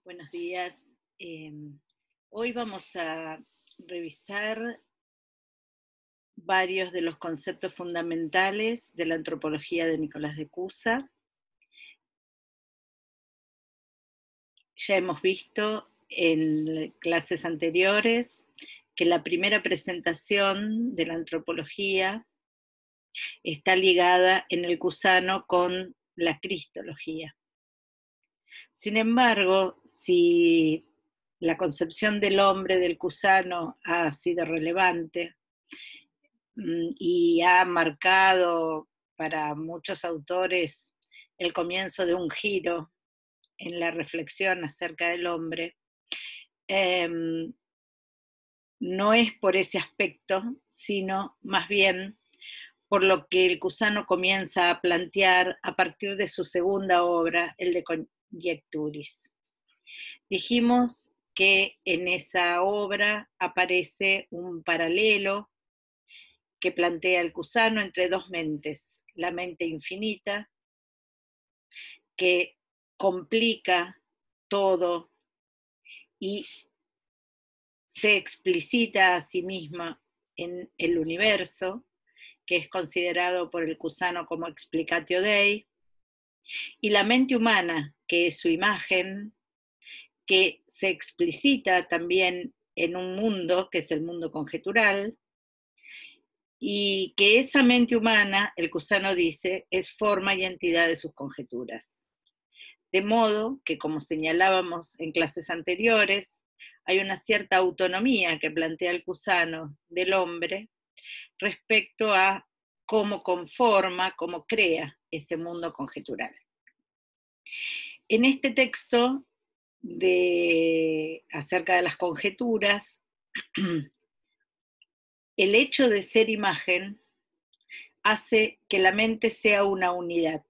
Buenos días. Hoy vamos a revisar varios de los conceptos fundamentales de la antropología de Nicolás de Cusa. Ya hemos visto en clases anteriores que la primera presentación de la antropología está ligada en el cusano con la cristología. Sin embargo, si la concepción del hombre del cusano ha sido relevante y ha marcado para muchos autores el comienzo de un giro en la reflexión acerca del hombre, no es por ese aspecto, sino más bien por lo que el cusano comienza a plantear a partir de su segunda obra, el de Conjecturis. Dijimos que en esa obra aparece un paralelo que plantea el cusano entre dos mentes, la mente infinita, que complica todo y se explicita a sí misma en el universo, que es considerado por el cusano como explicatio Dei, y la mente humana, que es su imagen, que se explicita también en un mundo, que es el mundo conjetural, y que esa mente humana, el cusano dice, es forma y entidad de sus conjeturas. De modo que, como señalábamos en clases anteriores, hay una cierta autonomía que plantea el cusano del hombre respecto a cómo conforma, cómo crea ese mundo conjetural. En este texto acerca de las conjeturas, el hecho de ser imagen hace que la mente sea una unidad,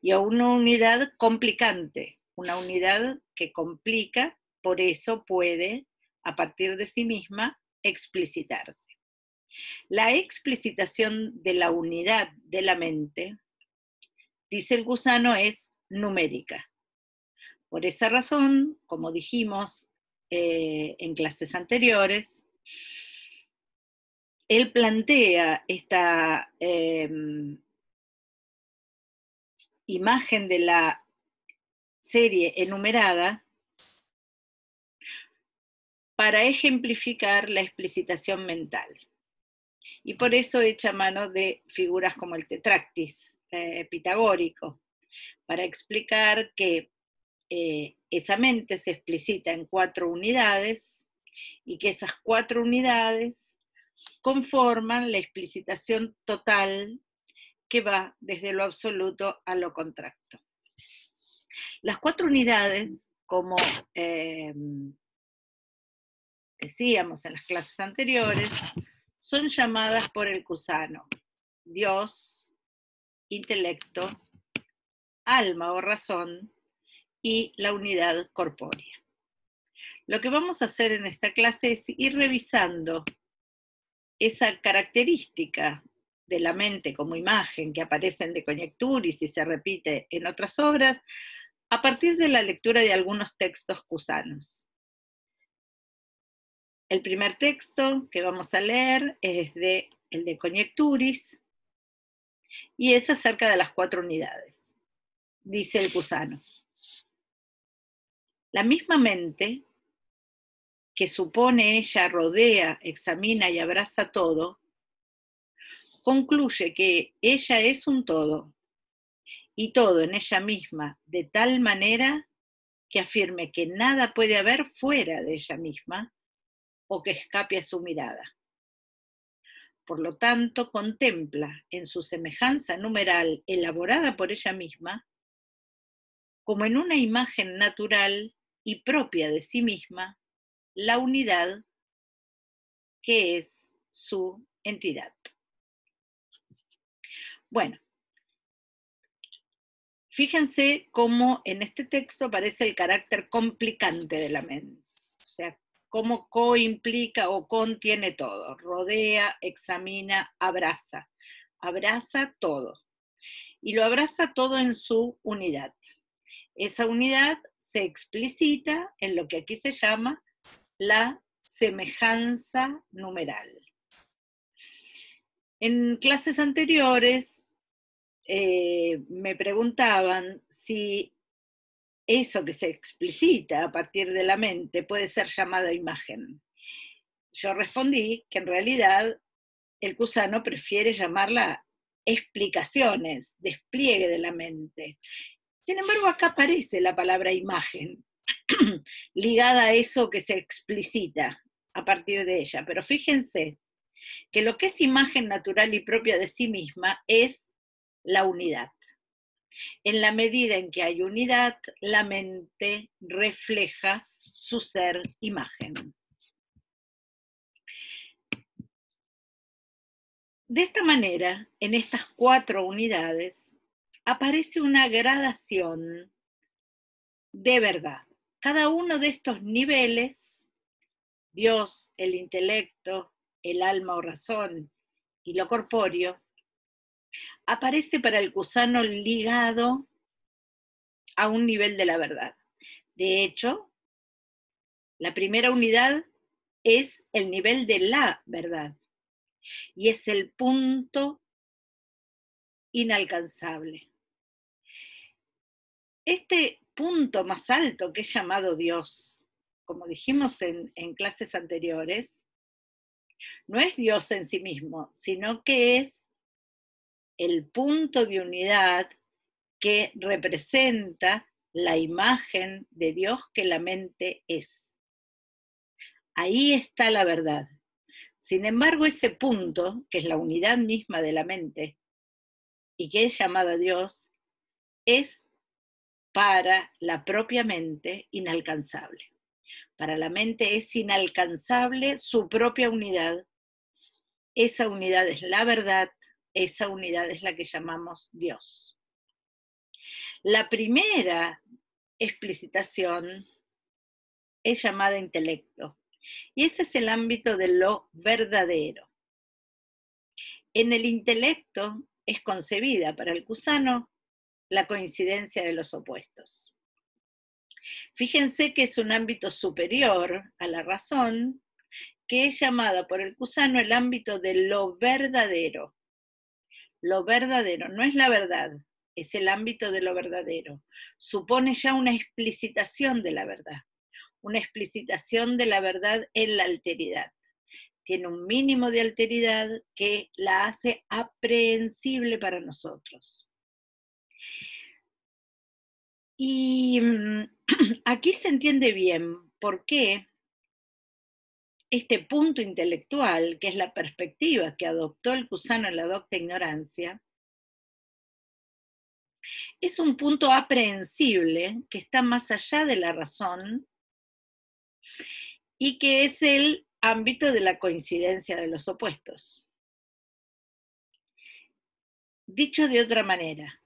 y a una unidad complicante, una unidad que complica, por eso puede, a partir de sí misma, explicitarse. La explicitación de la unidad de la mente, dice el cusano, es numérica. Por esa razón, como dijimos en clases anteriores, él plantea esta imagen de la serie enumerada para ejemplificar la explicitación mental. Y por eso echa mano de figuras como el tetractis pitagórico, para explicar que esa mente se explicita en 4 unidades y que esas 4 unidades conforman la explicitación total que va desde lo absoluto a lo contracto. Las 4 unidades, como decíamos en las clases anteriores, son llamadas por el cusano Dios, intelecto, alma o razón y la unidad corpórea. Lo que vamos a hacer en esta clase es ir revisando esa característica de la mente como imagen que aparece en De Conjecturis y se repite en otras obras a partir de la lectura de algunos textos cusanos. El primer texto que vamos a leer es el De Conjecturis y es acerca de las 4 unidades. Dice el cusano: la misma mente que supone ella rodea, examina y abraza todo, concluye que ella es un todo, y todo en ella misma, de tal manera que afirme que nada puede haber fuera de ella misma o que escape a su mirada. Por lo tanto, contempla en su semejanza numeral elaborada por ella misma, como en una imagen natural y propia de sí misma, la unidad que es su entidad. Bueno, fíjense cómo en este texto aparece el carácter complicante de la mens, o sea, cómo coimplica o contiene todo, rodea, examina, abraza todo, y lo abraza todo en su unidad. Esa unidad se explicita en lo que aquí se llama la semejanza numeral. En clases anteriores me preguntaban si eso que se explicita a partir de la mente puede ser llamada imagen. Yo respondí que en realidad el Kusano prefiere llamarla explicaciones, despliegue de la mente. Sin embargo, acá aparece la palabra imagen, ligada a eso que se explicita a partir de ella. Pero fíjense que lo que es imagen natural y propia de sí misma es la unidad. En la medida en que hay unidad, la mente refleja su ser imagen. De esta manera, en estas 4 unidades, aparece una gradación de verdad. Cada uno de estos niveles, Dios, el intelecto, el alma o razón y lo corpóreo, aparece para el Kusano ligado a un nivel de la verdad. De hecho, la primera unidad es el nivel de la verdad y es el punto inalcanzable. Este punto más alto que es llamado Dios, como dijimos en clases anteriores, no es Dios en sí mismo, sino que es el punto de unidad que representa la imagen de Dios que la mente es. Ahí está la verdad. Sin embargo, ese punto, que es la unidad misma de la mente y que es llamada Dios, es para la propia mente inalcanzable. Para la mente es inalcanzable su propia unidad. Esa unidad es la verdad, esa unidad es la que llamamos Dios. La primera explicitación es llamada intelecto, y ese es el ámbito de lo verdadero. En el intelecto es concebida para el Kusano la coincidencia de los opuestos. Fíjense que es un ámbito superior a la razón, que es llamada por el Kusano el ámbito de lo verdadero. Lo verdadero no es la verdad, es el ámbito de lo verdadero. Supone ya una explicitación de la verdad, una explicitación de la verdad en la alteridad. Tiene un mínimo de alteridad que la hace aprehensible para nosotros. Y aquí se entiende bien por qué este punto intelectual, que es la perspectiva que adoptó el Kusano en la docta ignorancia, es un punto aprehensible que está más allá de la razón y que es el ámbito de la coincidencia de los opuestos. Dicho de otra manera,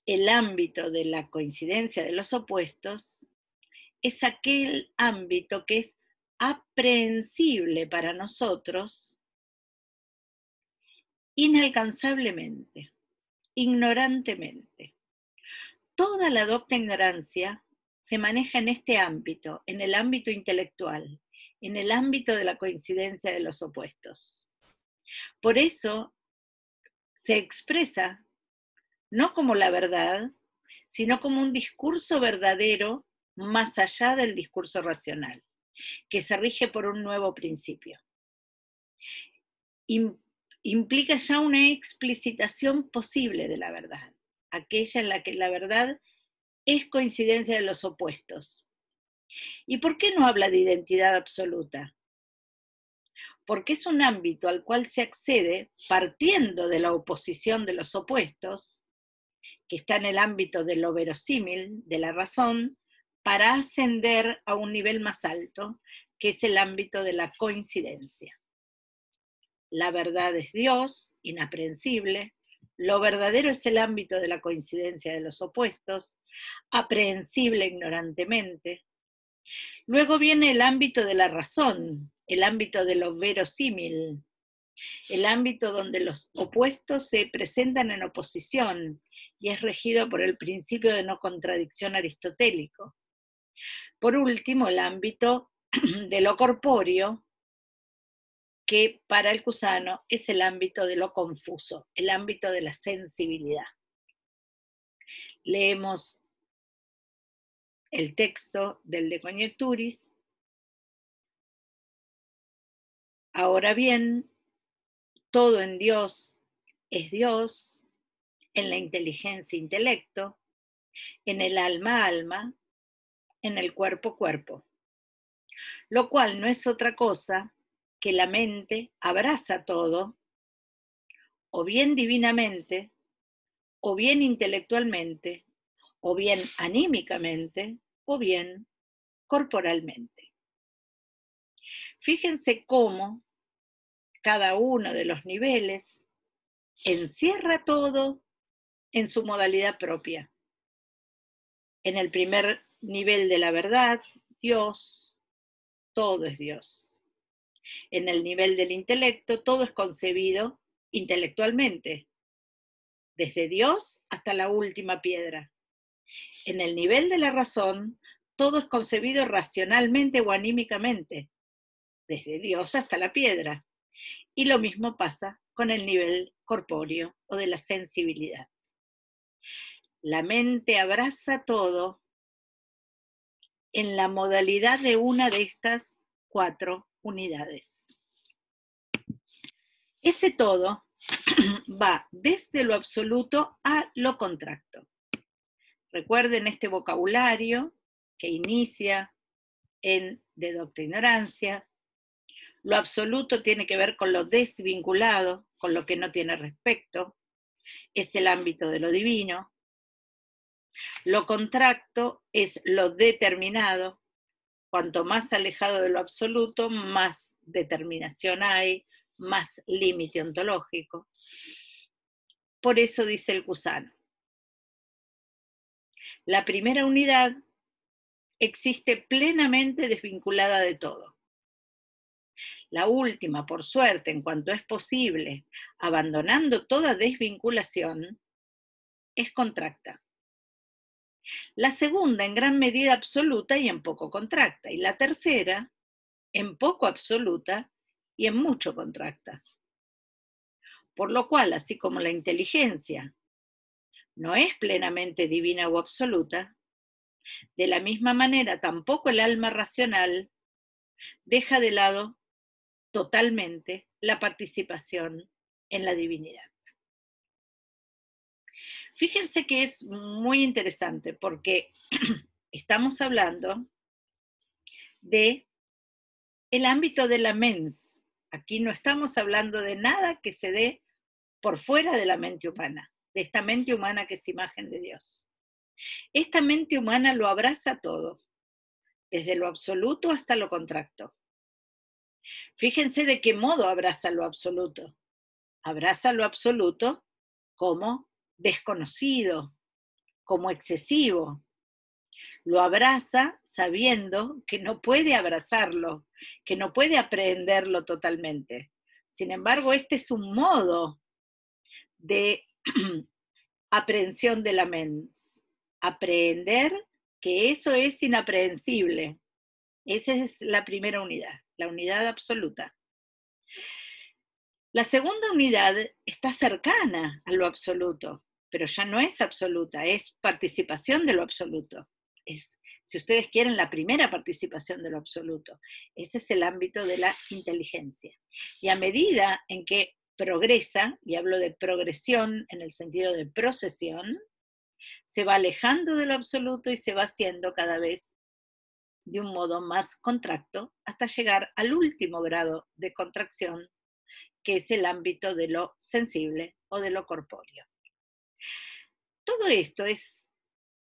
el ámbito de la coincidencia de los opuestos es aquel ámbito que es aprehensible para nosotros inalcanzablemente, ignorantemente. Toda la docta ignorancia se maneja en este ámbito, en el ámbito intelectual, en el ámbito de la coincidencia de los opuestos. Por eso se expresa no como la verdad, sino como un discurso verdadero más allá del discurso racional, que se rige por un nuevo principio. Implica ya una explicitación posible de la verdad, aquella en la que la verdad es coincidencia de los opuestos. ¿Y por qué no habla de identidad absoluta? Porque es un ámbito al cual se accede partiendo de la oposición de los opuestos, que está en el ámbito de lo verosímil, de la razón, para ascender a un nivel más alto, que es el ámbito de la coincidencia. La verdad es Dios, inaprehensible. Lo verdadero es el ámbito de la coincidencia de los opuestos, aprehensible ignorantemente. Luego viene el ámbito de la razón, el ámbito de lo verosímil, el ámbito donde los opuestos se presentan en oposición y es regido por el principio de no contradicción aristotélico. Por último, el ámbito de lo corpóreo, que para el Cusano es el ámbito de lo confuso, el ámbito de la sensibilidad. Leemos el texto del De Conjecturis. Ahora bien, todo en Dios es Dios, en la inteligencia intelecto, en el alma alma, en el cuerpo cuerpo, lo cual no es otra cosa que la mente abraza todo, o bien divinamente, o bien intelectualmente, o bien anímicamente, o bien corporalmente. Fíjense cómo cada uno de los niveles encierra todo en su modalidad propia. En el primer nivel de la verdad, Dios, todo es Dios. En el nivel del intelecto, todo es concebido intelectualmente, desde Dios hasta la última piedra. En el nivel de la razón, todo es concebido racionalmente o anímicamente, desde Dios hasta la piedra. Y lo mismo pasa con el nivel corpóreo o de la sensibilidad. La mente abraza todo en la modalidad de una de estas 4 unidades. Ese todo va desde lo absoluto a lo contracto. Recuerden este vocabulario que inicia en De Docta Ignorancia. Lo absoluto tiene que ver con lo desvinculado, con lo que no tiene respecto. Es el ámbito de lo divino. Lo contracto es lo determinado. Cuanto más alejado de lo absoluto, más determinación hay, más límite ontológico. Por eso dice el Cusano: la primera unidad existe plenamente desvinculada de todo. La última, por suerte, en cuanto es posible, abandonando toda desvinculación, es contracta. La segunda, en gran medida absoluta y en poco contracta. Y la tercera, en poco absoluta y en mucho contracta. Por lo cual, así como la inteligencia no es plenamente divina o absoluta, de la misma manera tampoco el alma racional deja de lado totalmente la participación en la divinidad. Fíjense que es muy interesante porque estamos hablando de el ámbito de la mens. Aquí no estamos hablando de nada que se dé por fuera de la mente humana, de esta mente humana que es imagen de Dios. Esta mente humana lo abraza todo, desde lo absoluto hasta lo contracto. Fíjense de qué modo abraza lo absoluto. Abraza lo absoluto como desconocido, como excesivo. Lo abraza sabiendo que no puede abrazarlo, que no puede aprehenderlo totalmente. Sin embargo, este es un modo de aprehensión de la mens. Aprehender que eso es inaprehensible. Esa es la primera unidad, la unidad absoluta. La segunda unidad está cercana a lo absoluto, pero ya no es absoluta, es participación de lo absoluto. Es, si ustedes quieren, la primera participación de lo absoluto. Ese es el ámbito de la inteligencia. Y a medida en que progresa, y hablo de progresión en el sentido de procesión, se va alejando de lo absoluto y se va haciendo cada vez de un modo más contracto hasta llegar al último grado de contracción, que es el ámbito de lo sensible o de lo corpóreo. Todo esto es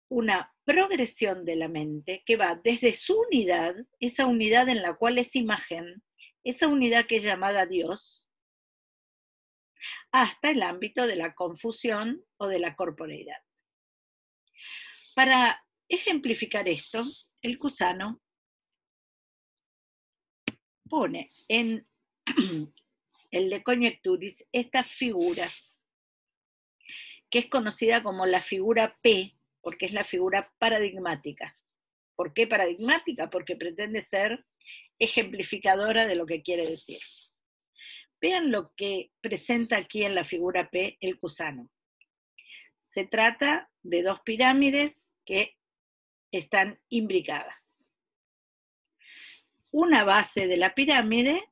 una progresión de la mente que va desde su unidad, esa unidad en la cual es imagen, esa unidad que es llamada Dios, hasta el ámbito de la confusión o de la corporeidad. Para ejemplificar esto, el Cusano pone en el De Conjecturis esta figura que es conocida como la figura P, porque es la figura paradigmática. ¿Por qué paradigmática? Porque pretende ser ejemplificadora de lo que quiere decir. Vean lo que presenta aquí en la figura P el Cusano. Se trata de dos pirámides que están imbricadas. Una base de la pirámide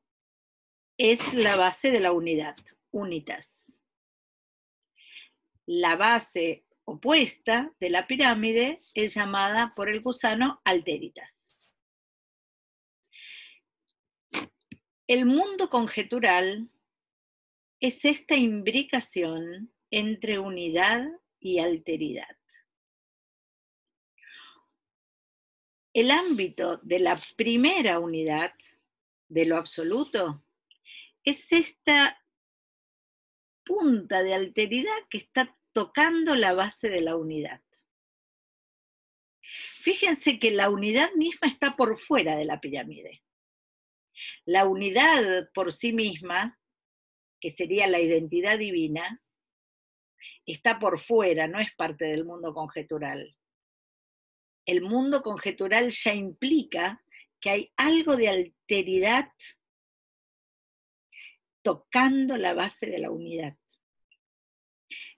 es la base de la unidad, unitas. La base opuesta de la pirámide es llamada por el Cusano alteritas. El mundo conjetural es esta imbricación entre unidad y alteridad. El ámbito de la primera unidad, de lo absoluto, es esta punta de alteridad que está tocando la base de la unidad. Fíjense que la unidad misma está por fuera de la pirámide. La unidad por sí misma, que sería la identidad divina, está por fuera, no es parte del mundo conjetural. El mundo conjetural ya implica que hay algo de alteridad tocando la base de la unidad.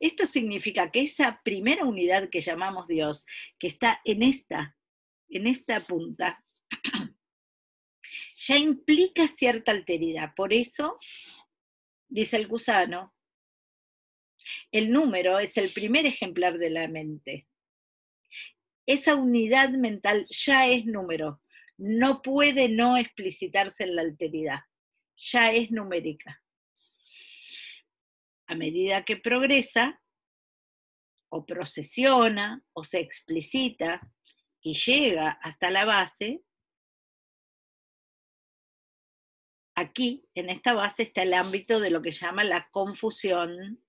Esto significa que esa primera unidad que llamamos Dios, que está en esta punta, ya implica cierta alteridad. Por eso, dice el Cusano, el número es el primer ejemplar de la mente. Esa unidad mental ya es número, no puede no explicitarse en la alteridad, ya es numérica. A medida que progresa, o procesiona, o se explicita, y llega hasta la base, aquí, en esta base, está el ámbito de lo que llama la confusión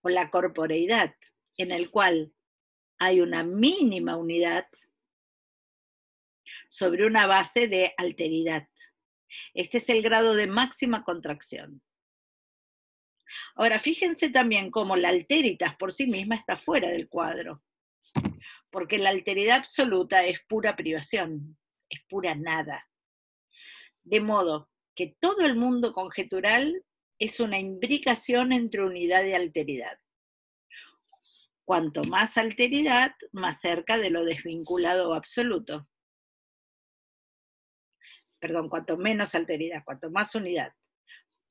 o la corporeidad, en el cual hay una mínima unidad sobre una base de alteridad. Este es el grado de máxima contracción. Ahora, fíjense también cómo la alteritas por sí misma está fuera del cuadro, porque la alteridad absoluta es pura privación, es pura nada. De modo que todo el mundo conjetural es una imbricación entre unidad y alteridad. Cuanto más alteridad, más cerca de lo desvinculado o absoluto. Perdón, cuanto menos alteridad, cuanto más unidad.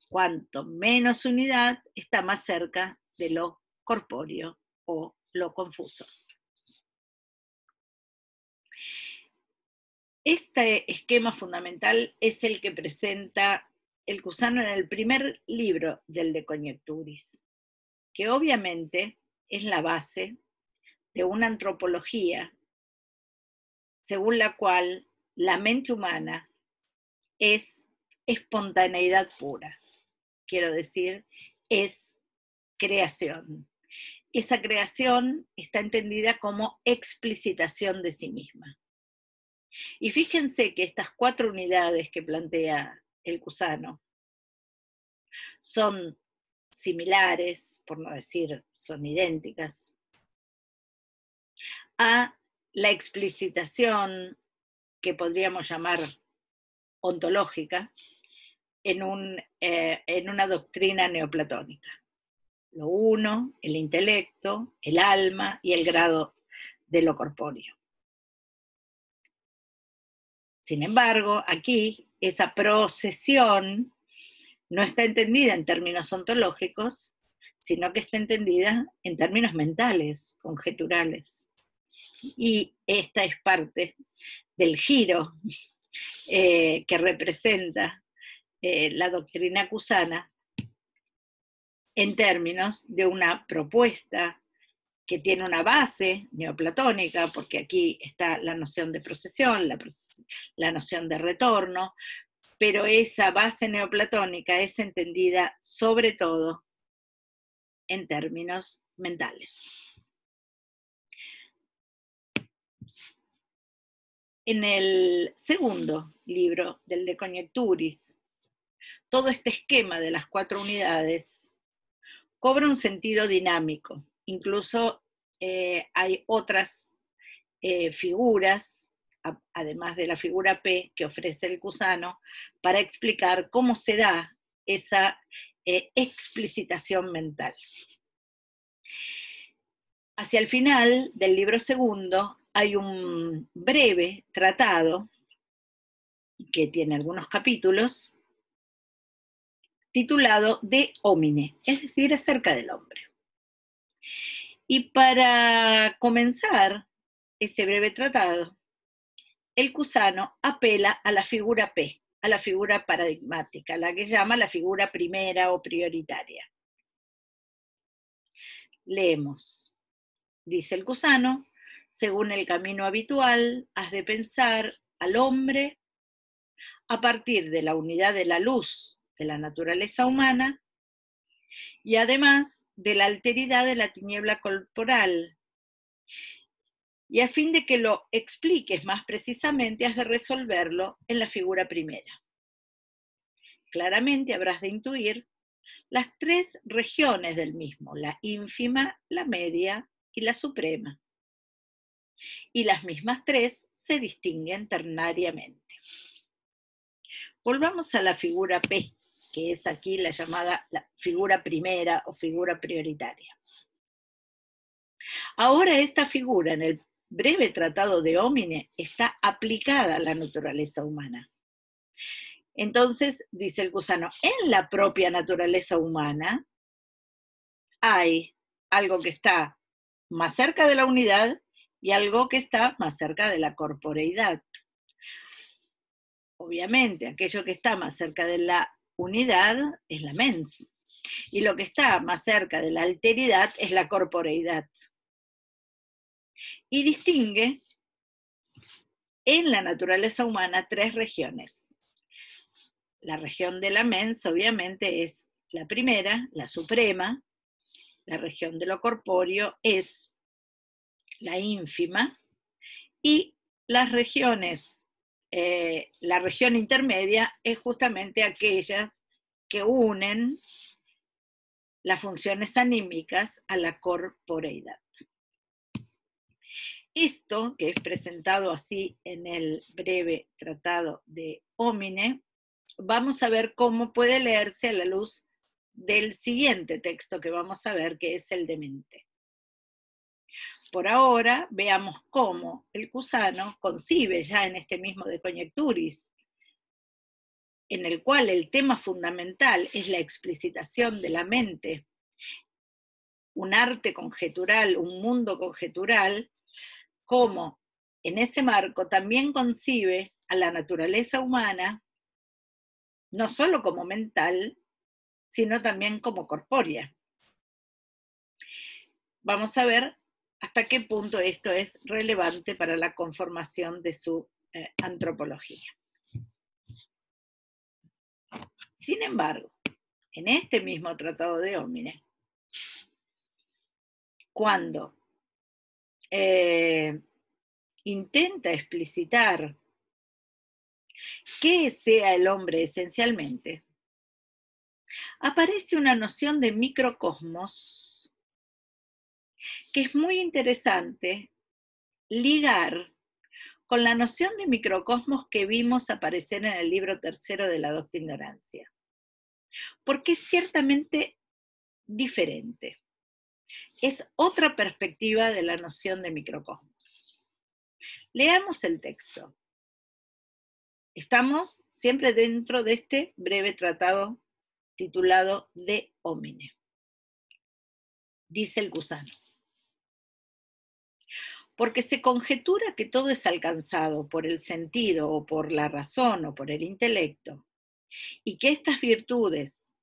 Cuanto menos unidad, está más cerca de lo corpóreo o lo confuso. Este esquema fundamental es el que presenta el Cusano en el primer libro del De Conjecturis, que obviamente es la base de una antropología según la cual la mente humana es espontaneidad pura. Quiero decir, es creación. Esa creación está entendida como explicitación de sí misma. Y fíjense que estas 4 unidades que plantea el Cusano son similares, por no decir son idénticas, a la explicitación que podríamos llamar ontológica en una doctrina neoplatónica. Lo uno, el intelecto, el alma y el grado de lo corpóreo. Sin embargo, aquí esa procesión no está entendida en términos ontológicos, sino que está entendida en términos mentales, conjeturales. Y esta es parte del giro que representa la doctrina cusana en términos de una propuesta que tiene una base neoplatónica, porque aquí está la noción de procesión, la noción de retorno, pero esa base neoplatónica es entendida sobre todo en términos mentales. En el segundo libro del De Conjecturis, todo este esquema de las 4 unidades cobra un sentido dinámico. Incluso hay otras figuras, además de la figura P que ofrece el Cusano, para explicar cómo se da esa explicitación mental. Hacia el final del libro segundo hay un breve tratado que tiene algunos capítulos, titulado De Homine, es decir, acerca del hombre. Y para comenzar ese breve tratado, el Cusano apela a la figura P, a la figura paradigmática, la que llama la figura primera o prioritaria. Leemos. Dice el Cusano: según el camino habitual, has de pensar al hombre a partir de la unidad de la luz de la naturaleza humana y además de la alteridad de la tiniebla corporal. Y a fin de que lo expliques más precisamente, has de resolverlo en la figura primera. Claramente habrás de intuir las tres regiones del mismo, la ínfima, la media y la suprema. Y las mismas tres se distinguen ternariamente. Volvamos a la figura P, que es aquí la llamada la figura primera o figura prioritaria. Ahora esta figura en el breve tratado de Homine está aplicada a la naturaleza humana. Entonces, dice el Cusano, en la propia naturaleza humana hay algo que está más cerca de la unidad y algo que está más cerca de la corporeidad. Obviamente, aquello que está más cerca de la unidad es la mens, y lo que está más cerca de la alteridad es la corporeidad. Y distingue en la naturaleza humana tres regiones. La región de la mens, obviamente, es la primera, la suprema. La región de lo corpóreo es la ínfima. Y las regiones, la región intermedia es justamente aquellas que unen las funciones anímicas a la corporeidad. Esto, que es presentado así en el breve tratado de Homine, vamos a ver cómo puede leerse a la luz del siguiente texto que vamos a ver, que es el de Mente. Por ahora, veamos cómo el Cusano concibe ya en este mismo De Conjecturis, en el cual el tema fundamental es la explicitación de la mente, un arte conjetural, un mundo conjetural, cómo en ese marco también concibe a la naturaleza humana, no solo como mental, sino también como corpórea. Vamos a ver hasta qué punto esto es relevante para la conformación de su antropología. Sin embargo, en este mismo tratado de Homine, cuando intenta explicitar qué sea el hombre esencialmente, aparece una noción de microcosmos que es muy interesante ligar con la noción de microcosmos que vimos aparecer en el libro tercero de la Docta Ignorancia, porque es ciertamente diferente. Es otra perspectiva de la noción de microcosmos. Leamos el texto. Estamos siempre dentro de este breve tratado titulado De Homine. Dice el Cusano: porque se conjetura que todo es alcanzado por el sentido o por la razón o por el intelecto, y que estas virtudes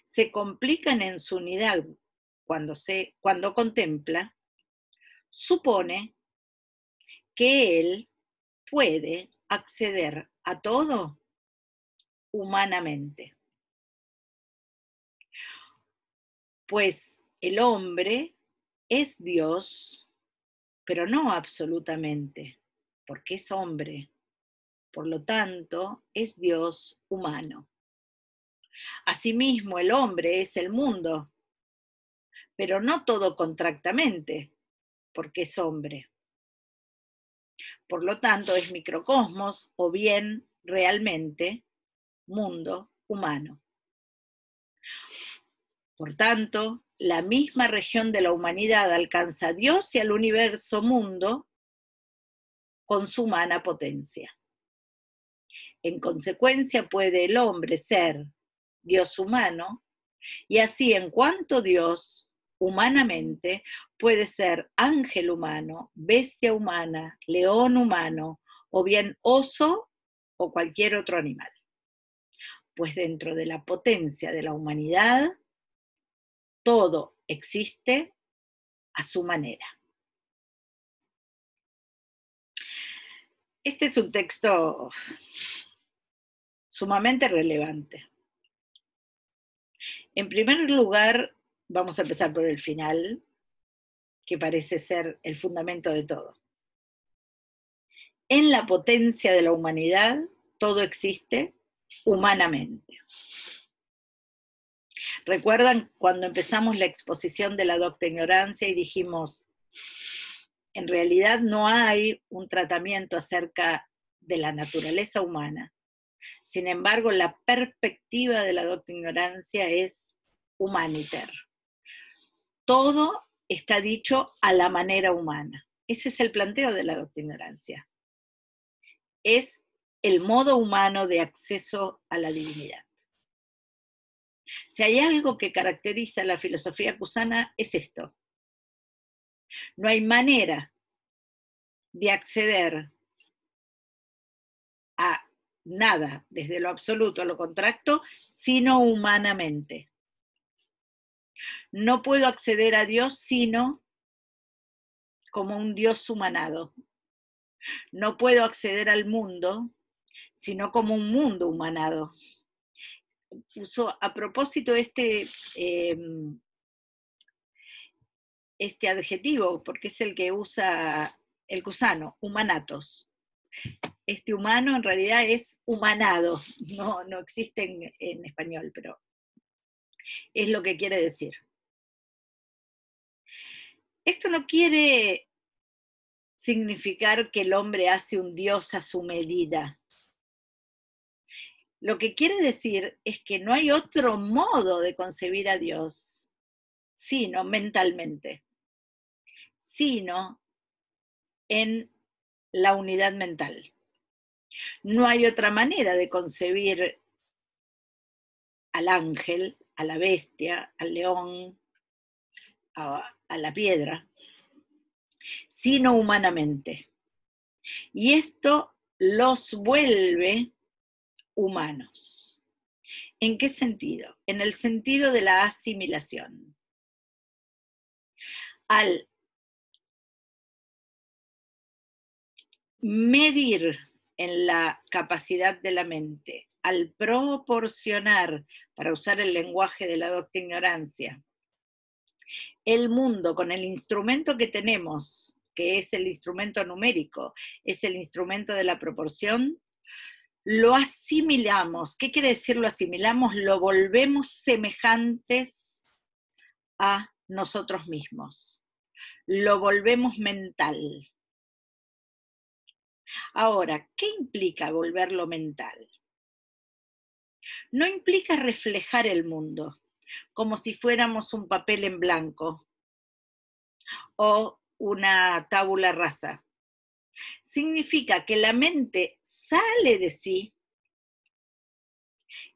se complican en su unidad cuando contempla, supone que él puede acceder a todo humanamente. Pues el hombre es Dios, pero no absolutamente, porque es hombre. Por lo tanto, es Dios humano. Asimismo, el hombre es el mundo, pero no todo contractamente, porque es hombre. Por lo tanto, es microcosmos o bien realmente mundo humano. Por tanto, la misma región de la humanidad alcanza a Dios y al universo mundo con su humana potencia. En consecuencia, puede el hombre ser Dios humano, y así en cuanto Dios, humanamente, puede ser ángel humano, bestia humana, león humano, o bien oso o cualquier otro animal. Pues dentro de la potencia de la humanidad, todo existe a su manera. Este es un texto sumamente relevante. En primer lugar, vamos a empezar por el final, que parece ser el fundamento de todo. En la potencia de la humanidad, todo existe humanamente. ¿Recuerdan cuando empezamos la exposición de la docta ignorancia y dijimos, en realidad no hay un tratamiento acerca de la naturaleza humana? Sin embargo, la perspectiva de la docta ignorancia es humaniter. Todo está dicho a la manera humana. Ese es el planteo de la docta ignorancia. Es el modo humano de acceso a la divinidad. Si hay algo que caracteriza la filosofía kusana, es esto. No hay manera de acceder a nada, desde lo absoluto a lo contracto, sino humanamente. No puedo acceder a Dios sino como un Dios humanado. No puedo acceder al mundo sino como un mundo humanado. Uso a propósito este adjetivo, porque es el que usa el kusano, humanatos. Este humano en realidad es humanado, no existe en español, pero es lo que quiere decir. Esto no quiere significar que el hombre hace un Dios a su medida. Lo que quiere decir es que no hay otro modo de concebir a Dios, sino mentalmente, sino en la unidad mental. No hay otra manera de concebir al ángel, a la bestia, al león, a la piedra, sino humanamente. Y esto los vuelve humanos. ¿En qué sentido? En el sentido de la asimilación. Al medir en la capacidad de la mente, al proporcionar, para usar el lenguaje de la docta ignorancia, el mundo con el instrumento que tenemos, que es el instrumento numérico, es el instrumento de la proporción, lo asimilamos. ¿Qué quiere decir lo asimilamos? Lo volvemos semejantes a nosotros mismos. Lo volvemos mental. Ahora, ¿qué implica volverlo mental? No implica reflejar el mundo, como si fuéramos un papel en blanco o una tabula rasa. Significa que la mente sale de sí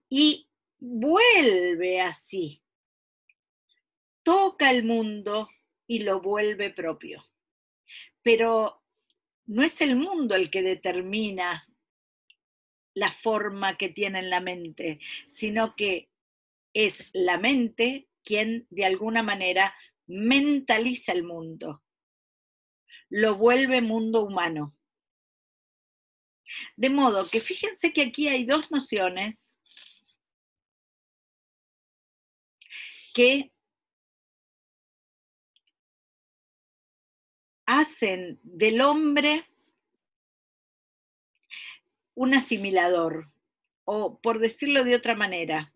y vuelve así. Toca el mundo y lo vuelve propio. Pero no es el mundo el que determina la forma que tiene en la mente, sino que es la mente quien de alguna manera mentaliza el mundo, lo vuelve mundo humano. De modo que fíjense que aquí hay dos nociones que hacen del hombre un asimilador, o por decirlo de otra manera,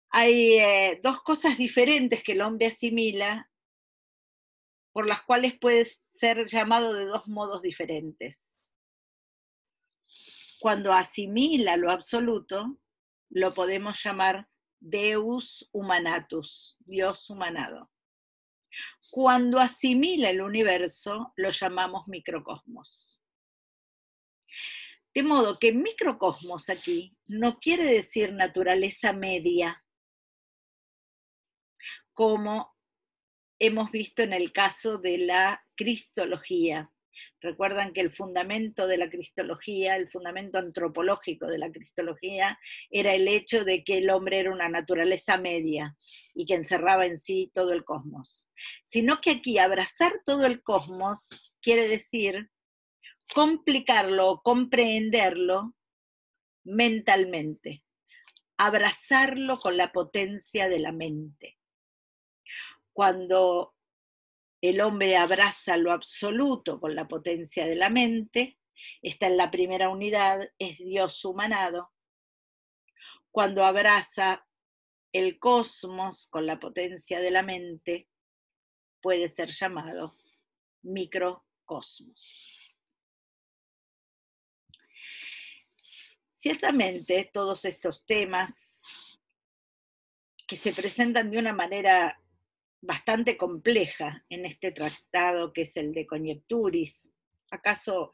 Hay dos cosas diferentes que el hombre asimila, por las cuales puede ser llamado de dos modos diferentes. Cuando asimila lo absoluto, lo podemos llamar Deus humanatus, Dios humanado. Cuando asimila el universo, lo llamamos microcosmos. De modo que microcosmos aquí no quiere decir naturaleza media, como hemos visto en el caso de la cristología. Recuerdan que el fundamento de la cristología, el fundamento antropológico de la cristología, era el hecho de que el hombre era una naturaleza media y que encerraba en sí todo el cosmos. Sino que aquí abrazar todo el cosmos quiere decir complicarlo o comprenderlo mentalmente, abrazarlo con la potencia de la mente. Cuando el hombre abraza lo absoluto con la potencia de la mente, está en la primera unidad, es Dios humanado. Cuando abraza el cosmos con la potencia de la mente, puede ser llamado microcosmos. Ciertamente todos estos temas que se presentan de una manera bastante compleja en este tratado que es el de Conjecturis, acaso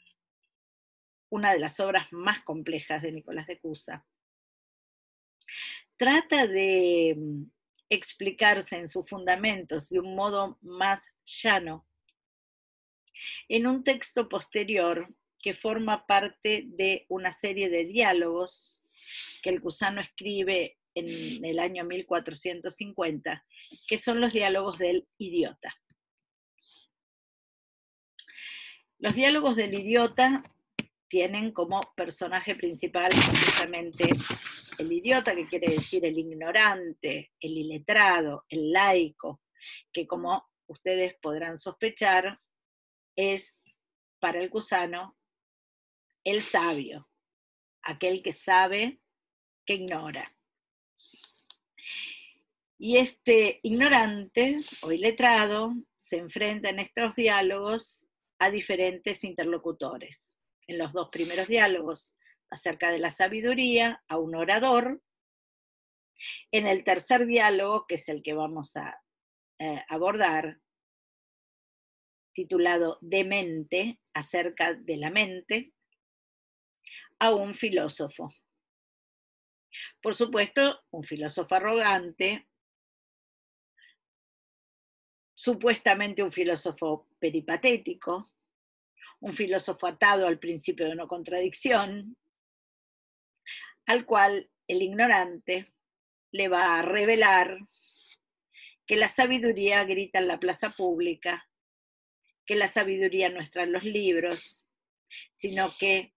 una de las obras más complejas de Nicolás de Cusa, trata de explicarse en sus fundamentos de un modo más llano en un texto posterior que forma parte de una serie de diálogos que el Cusano escribe en el año 1450, que son los diálogos del idiota. Los diálogos del idiota tienen como personaje principal precisamente el idiota, que quiere decir el ignorante, el iletrado, el laico, que como ustedes podrán sospechar, es para el Cusano el sabio, aquel que sabe que ignora. Y este ignorante o iletrado se enfrenta en estos diálogos a diferentes interlocutores. En los dos primeros diálogos acerca de la sabiduría, a un orador. En el tercer diálogo, que es el que vamos a abordar, titulado De mente, acerca de la mente, a un filósofo. Por supuesto, un filósofo arrogante, supuestamente un filósofo peripatético, un filósofo atado al principio de no contradicción, al cual el ignorante le va a revelar que la sabiduría grita en la plaza pública, que la sabiduría no está en los libros, sino que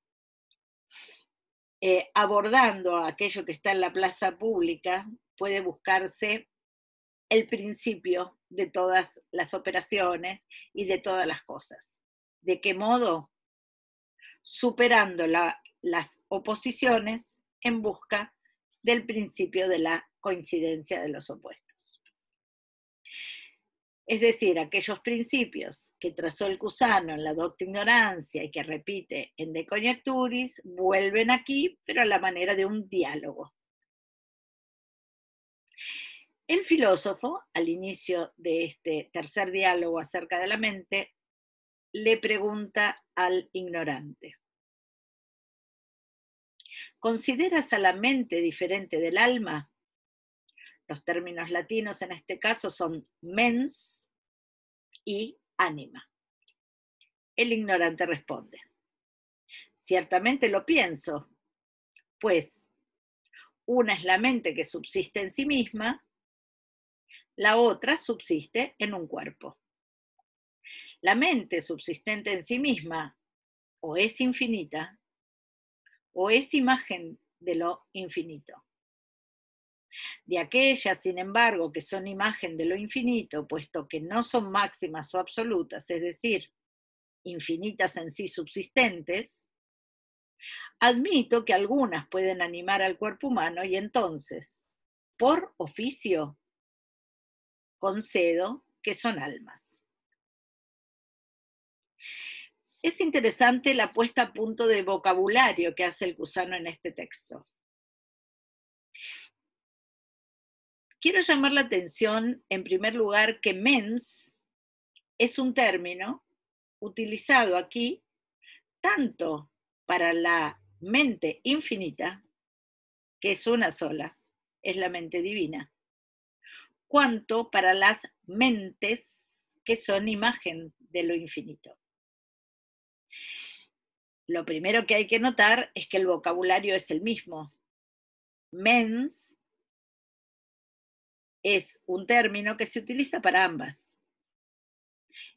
abordando aquello que está en la plaza pública puede buscarse el principio de todas las operaciones y de todas las cosas. ¿De qué modo? Superando las oposiciones en busca del principio de la coincidencia de los opuestos. Es decir, aquellos principios que trazó el Cusano en la Docta Ignorancia y que repite en De Conjecturis, vuelven aquí, pero a la manera de un diálogo. El filósofo, al inicio de este tercer diálogo acerca de la mente, le pregunta al ignorante: ¿consideras a la mente diferente del alma? Los términos latinos en este caso son mens y anima. El ignorante responde: ciertamente lo pienso, pues una es la mente que subsiste en sí misma, la otra subsiste en un cuerpo. La mente subsistente en sí misma o es infinita o es imagen de lo infinito. De aquellas, sin embargo, que son imagen de lo infinito, puesto que no son máximas o absolutas, es decir, infinitas en sí subsistentes, admito que algunas pueden animar al cuerpo humano y entonces, por oficio concedo que son almas. Es interesante la puesta a punto de vocabulario que hace el Cusano en este texto. Quiero llamar la atención, en primer lugar, que mens es un término utilizado aquí tanto para la mente infinita, que es una sola, es la mente divina, cuanto para las mentes que son imagen de lo infinito. Lo primero que hay que notar es que el vocabulario es el mismo. Mens es un término que se utiliza para ambas.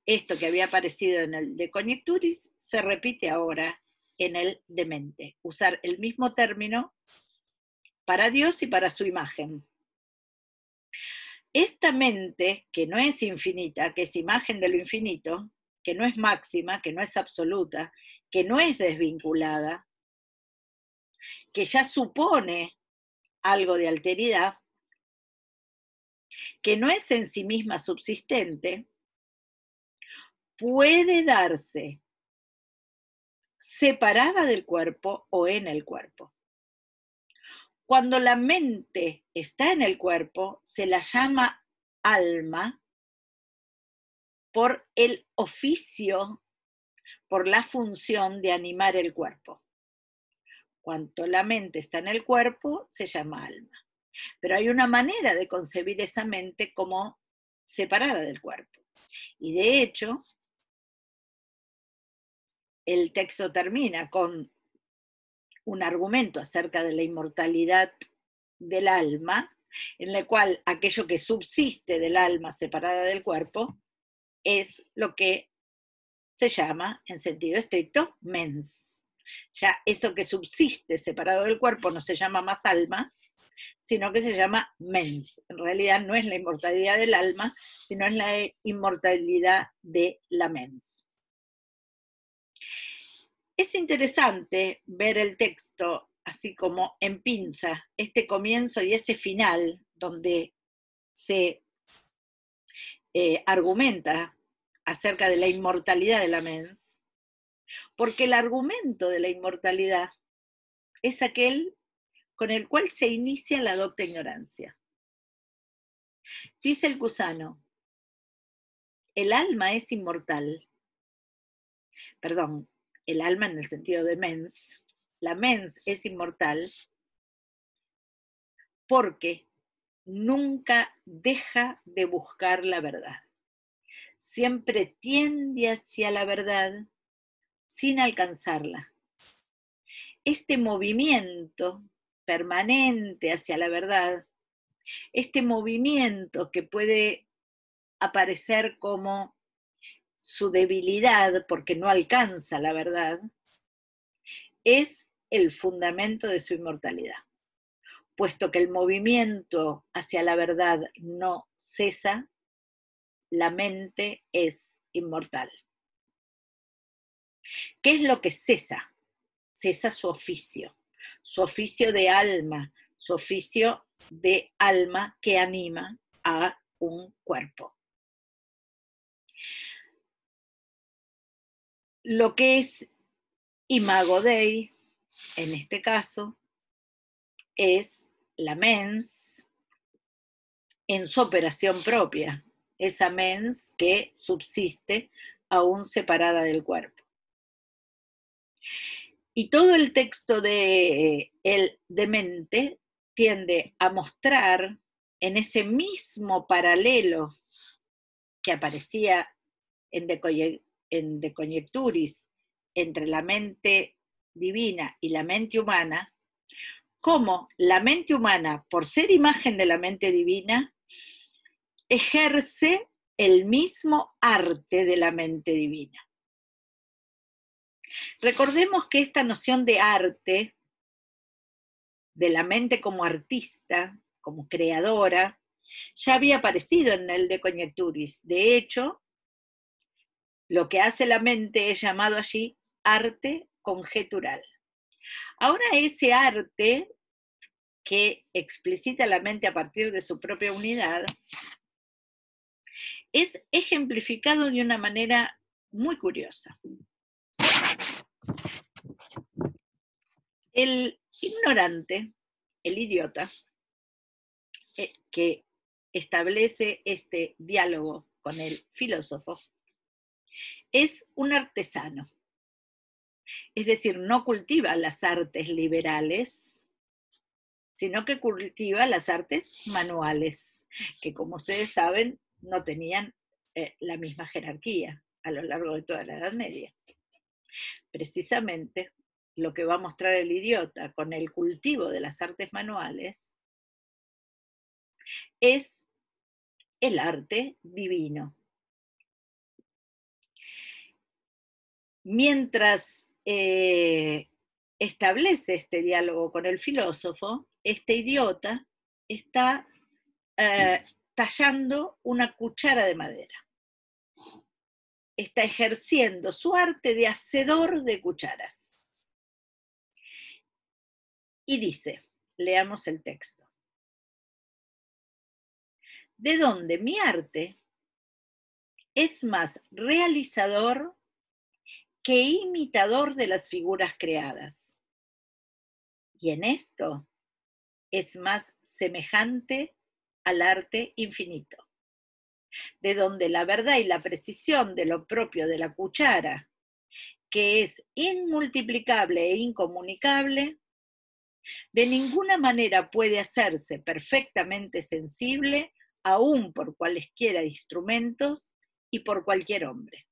Esto que había aparecido en el de Conjecturis se repite ahora en el de mente. Usar el mismo término para Dios y para su imagen. Esta mente, que no es infinita, que es imagen de lo infinito, que no es máxima, que no es absoluta, que no es desvinculada, que ya supone algo de alteridad, que no es en sí misma subsistente, puede darse separada del cuerpo o en el cuerpo. Cuando la mente está en el cuerpo, se la llama alma por el oficio, por la función de animar el cuerpo. Cuando la mente está en el cuerpo, se llama alma. Pero hay una manera de concebir esa mente como separada del cuerpo. Y de hecho, el texto termina con un argumento acerca de la inmortalidad del alma, en el cual aquello que subsiste del alma separada del cuerpo es lo que se llama, en sentido estricto, mens. Ya eso que subsiste separado del cuerpo no se llama más alma, sino que se llama mens. En realidad no es la inmortalidad del alma, sino es la inmortalidad de la mens. Es interesante ver el texto así como en pinza, este comienzo y ese final, donde se argumenta acerca de la inmortalidad de la mens, porque el argumento de la inmortalidad es aquel con el cual se inicia la adopta ignorancia. Dice el Cusano, el alma es inmortal, perdón, el alma en el sentido de mens, la mens es inmortal porque nunca deja de buscar la verdad. Siempre tiende hacia la verdad sin alcanzarla. Este movimiento permanente hacia la verdad, este movimiento que puede aparecer como su debilidad porque no alcanza la verdad, es el fundamento de su inmortalidad. Puesto que el movimiento hacia la verdad no cesa, la mente es inmortal. ¿Qué es lo que cesa? Cesa su oficio de alma, su oficio de alma que anima a un cuerpo. Lo que es imago Dei, en este caso, es la mens en su operación propia, esa mens que subsiste aún separada del cuerpo. Y todo el texto de el demente tiende a mostrar en ese mismo paralelo que aparecía en De Conjecturis entre la mente divina y la mente humana, cómo la mente humana, por ser imagen de la mente divina, ejerce el mismo arte de la mente divina. Recordemos que esta noción de arte, de la mente como artista, como creadora, ya había aparecido en el De Conjecturis. De hecho, lo que hace la mente es llamado allí arte conjetural. Ahora ese arte que explicita la mente a partir de su propia unidad, es ejemplificado de una manera muy curiosa. El ignorante, el idiota, que establece este diálogo con el filósofo, es un artesano. Es decir, no cultiva las artes liberales, sino que cultiva las artes manuales, que como ustedes saben, no tenían la misma jerarquía a lo largo de toda la Edad Media. Precisamente lo que va a mostrar el idiota con el cultivo de las artes manuales es el arte divino. Mientras establece este diálogo con el filósofo, este idiota está tallando una cuchara de madera. Está ejerciendo su arte de hacedor de cucharas. Y dice, leamos el texto: de donde mi arte es más realizador que imitador de las figuras creadas. Y en esto es más semejante al arte infinito, de donde la verdad y la precisión de lo propio de la cuchara, que es inmultiplicable e incomunicable, de ninguna manera puede hacerse perfectamente sensible aún por cualesquiera instrumentos y por cualquier hombre.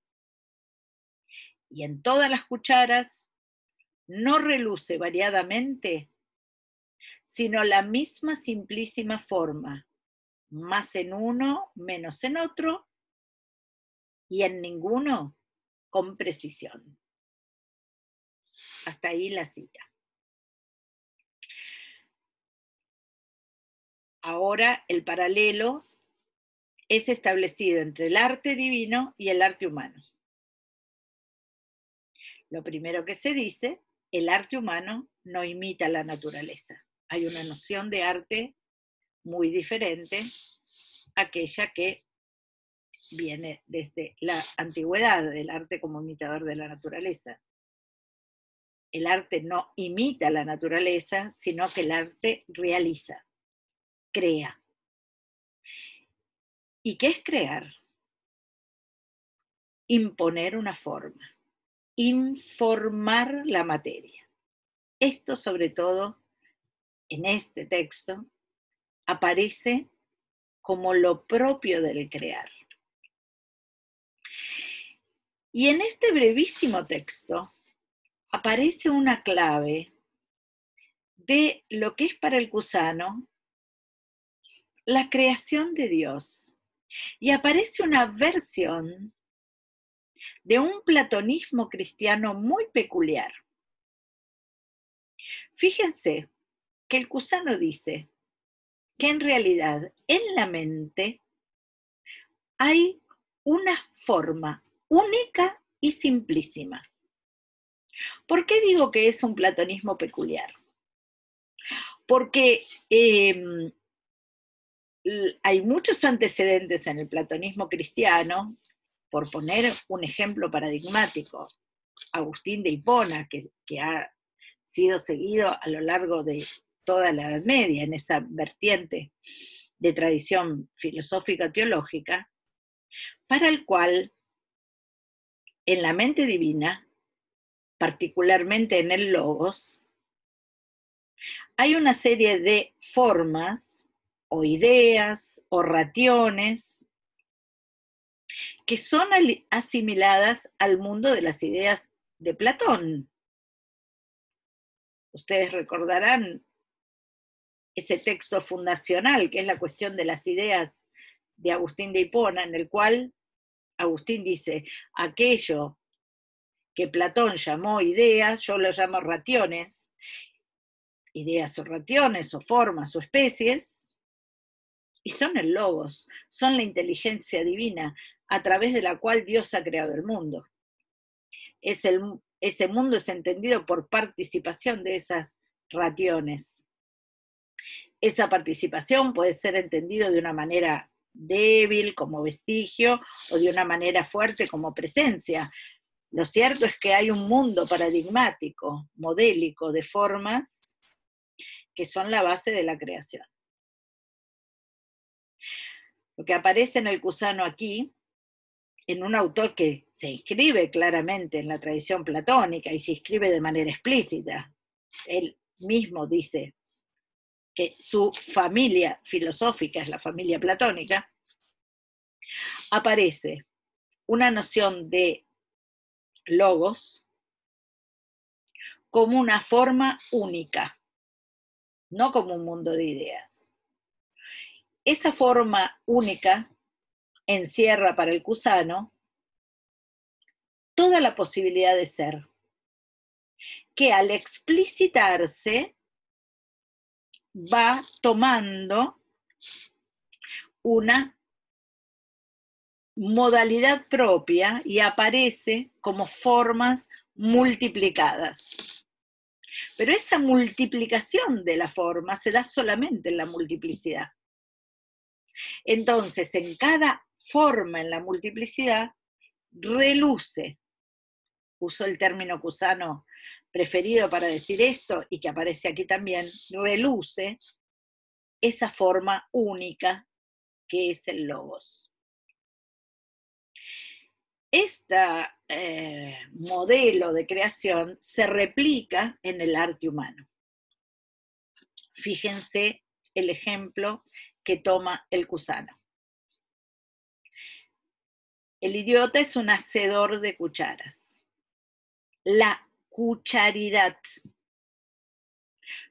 Y en todas las cucharas no reluce variadamente, sino la misma simplísima forma, más en uno, menos en otro, y en ninguno con precisión. Hasta ahí la cita. Ahora el paralelo es establecido entre el arte divino y el arte humano. Lo primero que se dice, el arte humano no imita la naturaleza. Hay una noción de arte muy diferente a aquella que viene desde la antigüedad, del arte como imitador de la naturaleza. El arte no imita la naturaleza, sino que el arte realiza, crea. ¿Y qué es crear? Imponer una forma, informar la materia. Esto, sobre todo, en este texto, aparece como lo propio del crear. Y en este brevísimo texto aparece una clave de lo que es para el cusano la creación de Dios. Y aparece una versión de un platonismo cristiano muy peculiar. Fíjense que el cusano dice que en realidad en la mente hay una forma única y simplísima. ¿Por qué digo que es un platonismo peculiar? Porque hay muchos antecedentes en el platonismo cristiano, por poner un ejemplo paradigmático, Agustín de Hipona, que ha sido seguido a lo largo de toda la Edad Media en esa vertiente de tradición filosófica teológica, para el cual en la mente divina, particularmente en el logos, hay una serie de formas o ideas o rationes que son asimiladas al mundo de las ideas de Platón. Ustedes recordarán ese texto fundacional, que es la cuestión de las ideas de Agustín de Hipona, en el cual Agustín dice, aquello que Platón llamó ideas, yo lo llamo rationes, ideas o rationes o formas o especies, y son el logos, son la inteligencia divina a través de la cual Dios ha creado el mundo. Ese mundo es entendido por participación de esas rationes. Esa participación puede ser entendida de una manera débil como vestigio o de una manera fuerte como presencia. Lo cierto es que hay un mundo paradigmático, modélico, de formas que son la base de la creación. Lo que aparece en el Cusano aquí, en un autor que se inscribe claramente en la tradición platónica y se inscribe de manera explícita. Él mismo dice que su familia filosófica es la familia platónica. Aparece una noción de logos como una forma única, no como un mundo de ideas. Esa forma única encierra para el Cusano toda la posibilidad de ser, que al explicitarse va tomando una modalidad propia y aparece como formas multiplicadas. Pero esa multiplicación de la forma se da solamente en la multiplicidad. Entonces, en cada forma en la multiplicidad, reluce, uso el término cusano preferido para decir esto y que aparece aquí también, reluce esa forma única que es el logos. Este modelo de creación se replica en el arte humano. Fíjense el ejemplo que toma el Cusano. El idiota es un hacedor de cucharas. La cucharidad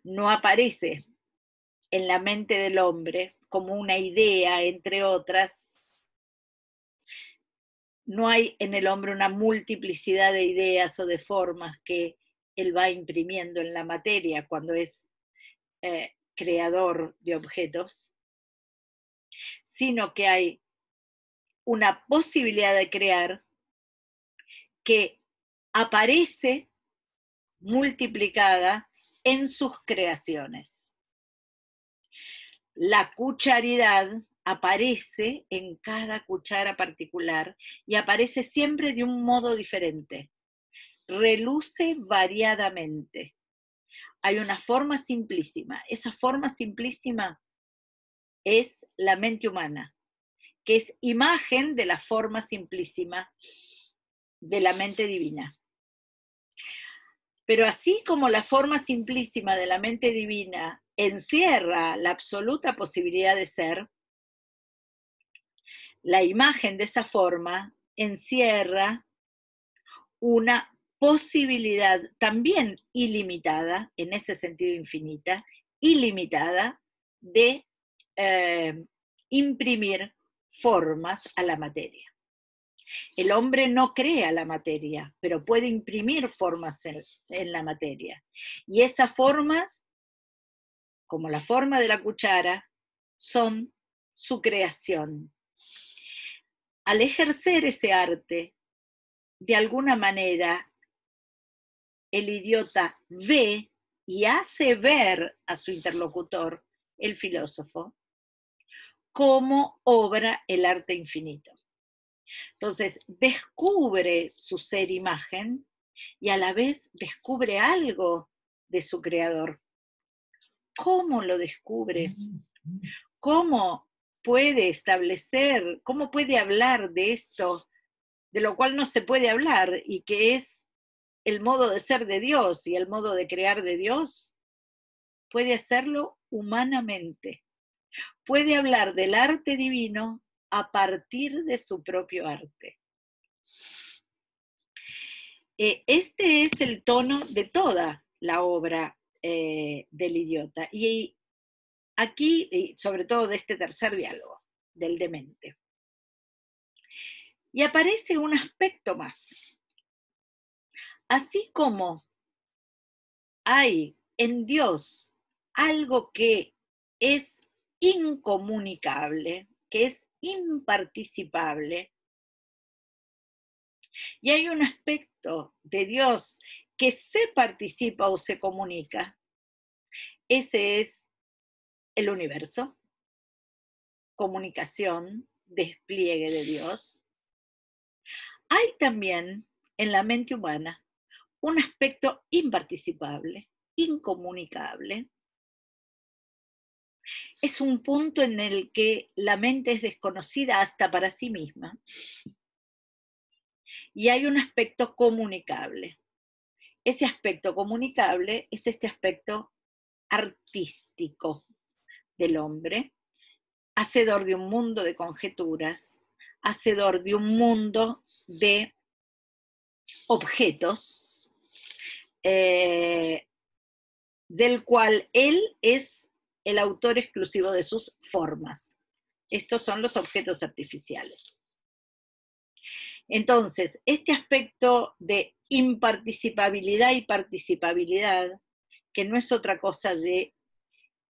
no aparece en la mente del hombre como una idea, entre otras. No hay en el hombre una multiplicidad de ideas o de formas que él va imprimiendo en la materia cuando es creador de objetos, sino que hay una posibilidad de crear que aparece multiplicada en sus creaciones. La cucharidad aparece en cada cuchara particular y aparece siempre de un modo diferente. Reluce variadamente. Hay una forma simplísima. Esa forma simplísima es la mente humana, que es imagen de la forma simplísima de la mente divina. Pero así como la forma simplísima de la mente divina encierra la absoluta posibilidad de ser, la imagen de esa forma encierra una posibilidad también ilimitada, en ese sentido infinita, ilimitada, de imprimir formas a la materia. El hombre no crea la materia, pero puede imprimir formas en la materia. Y esas formas, como la forma de la cuchara, son su creación. Al ejercer ese arte, de alguna manera, el idiota ve y hace ver a su interlocutor, el filósofo, cómo obra el arte infinito. Entonces, descubre su ser imagen y a la vez descubre algo de su creador. ¿Cómo lo descubre? ¿Cómo puede establecer, cómo puede hablar de esto, de lo cual no se puede hablar y que es el modo de ser de Dios y el modo de crear de Dios? Puede hacerlo humanamente. Puede hablar del arte divino a partir de su propio arte. Este es el tono de toda la obra del idiota. Y aquí, sobre todo de este tercer diálogo, del demente. Y aparece un aspecto más. Así como hay en Dios algo que es incomunicable, que es imparticipable, y hay un aspecto de Dios que se participa o se comunica, ese es el universo, comunicación, despliegue de Dios. Hay también en la mente humana un aspecto imparticipable, incomunicable. Es un punto en el que la mente es desconocida hasta para sí misma. Y hay un aspecto comunicable. Ese aspecto comunicable es este aspecto artístico del hombre, hacedor de un mundo de conjeturas, hacedor de un mundo de objetos, del cual él es el autor exclusivo de sus formas. Estos son los objetos artificiales. Entonces, este aspecto de imparticipabilidad y participabilidad, que no es otra cosa de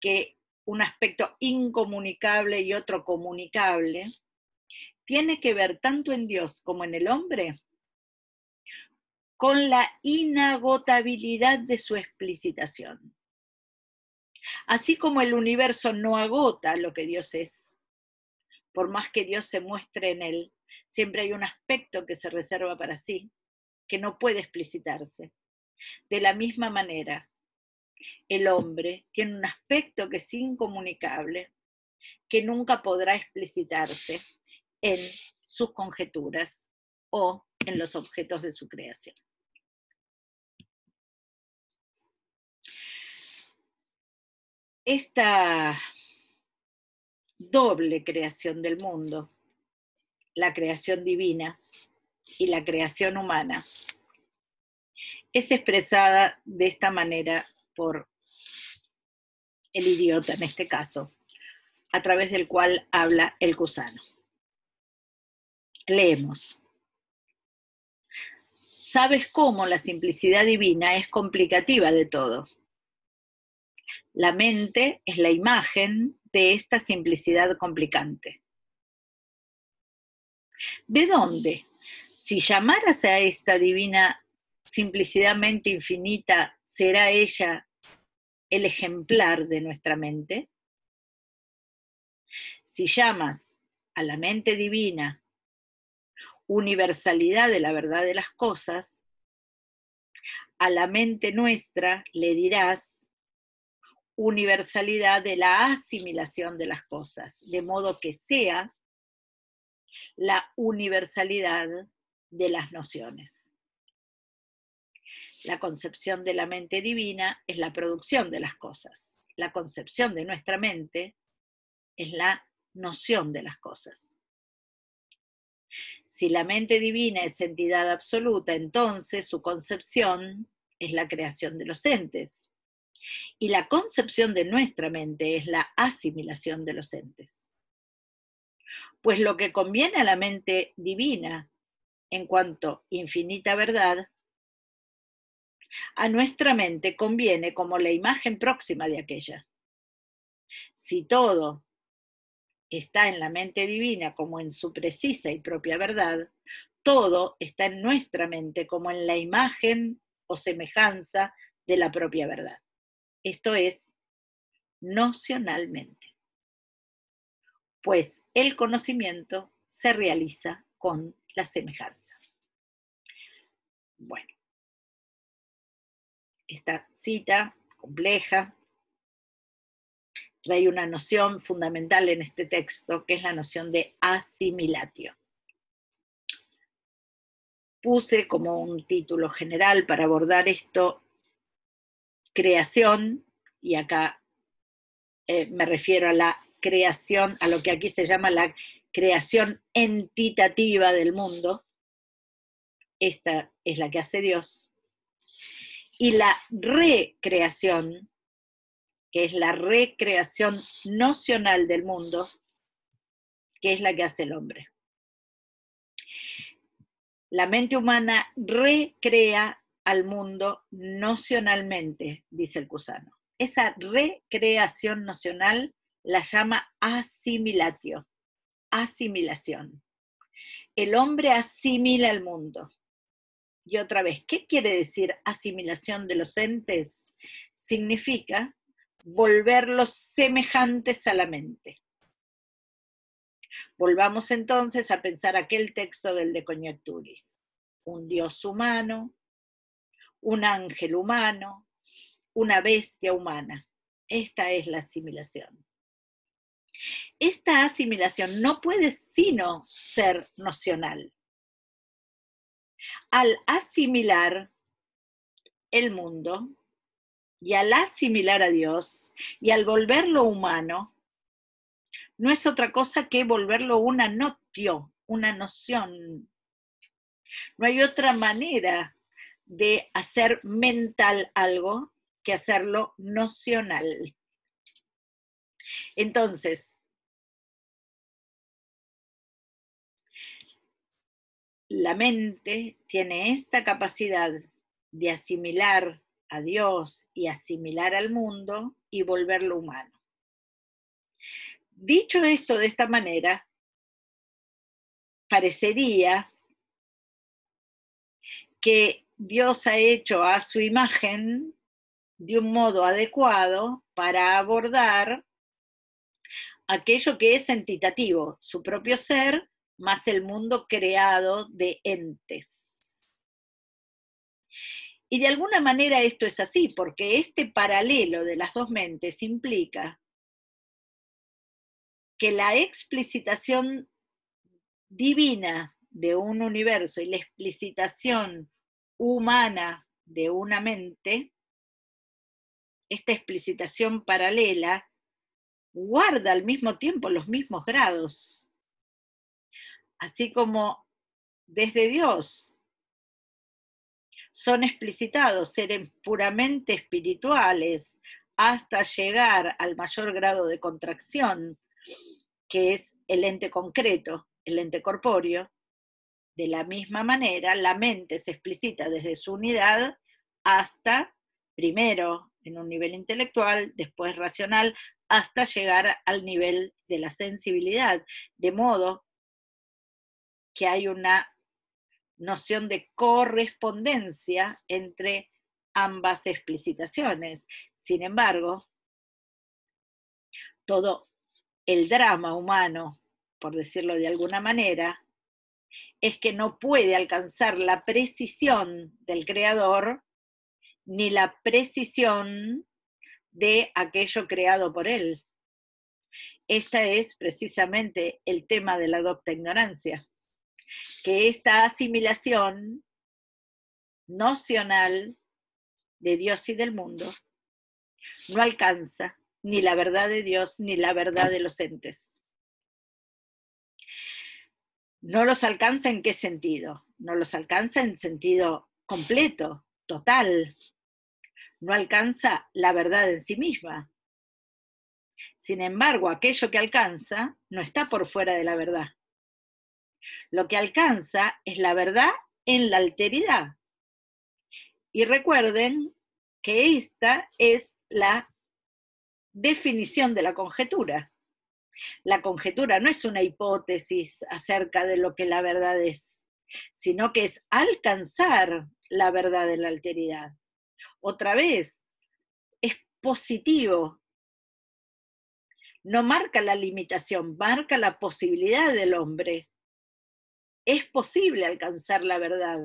que un aspecto incomunicable y otro comunicable, tiene que ver tanto en Dios como en el hombre con la inagotabilidad de su explicitación. Así como el universo no agota lo que Dios es, por más que Dios se muestre en él, siempre hay un aspecto que se reserva para sí, que no puede explicitarse. De la misma manera, el hombre tiene un aspecto que es incomunicable, que nunca podrá explicitarse en sus conjeturas o en los objetos de su creación. Esta doble creación del mundo, la creación divina y la creación humana, es expresada de esta manera por el idiota, en este caso, a través del cual habla el gusano. Leemos. ¿Sabes cómo la simplicidad divina es complicativa de todo? La mente es la imagen de esta simplicidad complicante. ¿De dónde? Si llamaras a esta divina simplicidad mente infinita, ¿será ella el ejemplar de nuestra mente? Si llamas a la mente divina universalidad de la verdad de las cosas, a la mente nuestra le dirás universalidad de la asimilación de las cosas, de modo que sea la universalidad de las nociones. La concepción de la mente divina es la producción de las cosas. La concepción de nuestra mente es la noción de las cosas. Si la mente divina es entidad absoluta, entonces su concepción es la creación de los entes. Y la concepción de nuestra mente es la asimilación de los entes. Pues lo que conviene a la mente divina en cuanto infinita verdad, a nuestra mente conviene como la imagen próxima de aquella. Si todo está en la mente divina como en su precisa y propia verdad, todo está en nuestra mente como en la imagen o semejanza de la propia verdad. Esto es, nocionalmente. Pues el conocimiento se realiza con la semejanza. Bueno, esta cita compleja trae una noción fundamental en este texto, que es la noción de asimilatio. Puse como un título general para abordar esto, creación, y acá me refiero a la creación, a lo que aquí se llama la creación entitativa del mundo. Esta es la que hace Dios. Y la recreación, que es la recreación nocional del mundo, que es la que hace el hombre. La mente humana recrea al mundo nocionalmente, dice el Cusano. Esa recreación nocional la llama asimilatio, asimilación. El hombre asimila el mundo. Y otra vez, ¿qué quiere decir asimilación de los entes? Significa volverlos semejantes a la mente. Volvamos entonces a pensar aquel texto del De Conjecturis. Un Dios humano, un ángel humano, una bestia humana. Esta es la asimilación. Esta asimilación no puede sino ser nocional. Al asimilar el mundo y al asimilar a Dios y al volverlo humano, no es otra cosa que volverlo una notio, una noción. No hay otra manera de hacer mental algo que hacerlo nocional. Entonces, la mente tiene esta capacidad de asimilar a Dios y asimilar al mundo y volverlo humano. Dicho esto de esta manera, parecería que Dios ha hecho a su imagen de un modo adecuado para abordar aquello que es entitativo, su propio ser, más el mundo creado de entes. Y de alguna manera esto es así, porque este paralelo de las dos mentes implica que la explicitación divina de un universo y la explicitación humana de una mente, esta explicitación paralela, guarda al mismo tiempo los mismos grados. Así como desde Dios son explicitados seres puramente espirituales hasta llegar al mayor grado de contracción, que es el ente concreto, el ente corpóreo. De la misma manera, la mente se explicita desde su unidad hasta, primero en un nivel intelectual, después racional, hasta llegar al nivel de la sensibilidad, de modo que hay una noción de correspondencia entre ambas explicitaciones. Sin embargo, todo el drama humano, por decirlo de alguna manera, es que no puede alcanzar la precisión del creador ni la precisión de aquello creado por él. Este es precisamente el tema de la docta ignorancia, que esta asimilación nocional de Dios y del mundo no alcanza ni la verdad de Dios ni la verdad de los entes. ¿No los alcanza en qué sentido? No los alcanza en sentido completo, total. No alcanza la verdad en sí misma. Sin embargo, aquello que alcanza no está por fuera de la verdad. Lo que alcanza es la verdad en la alteridad. Y recuerden que esta es la definición de la conjetura. La conjetura no es una hipótesis acerca de lo que la verdad es, sino que es alcanzar la verdad en la alteridad. Otra vez, es positivo. No marca la limitación, marca la posibilidad del hombre. Es posible alcanzar la verdad,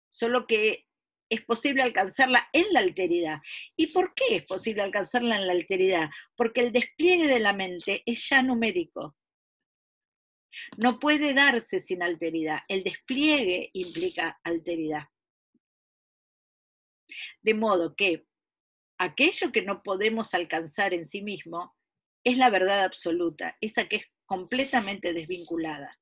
solo que es posible alcanzarla en la alteridad. ¿Y por qué es posible alcanzarla en la alteridad? Porque el despliegue de la mente es ya numérico. No puede darse sin alteridad. El despliegue implica alteridad. De modo que aquello que no podemos alcanzar en sí mismo es la verdad absoluta, esa que es completamente desvinculada,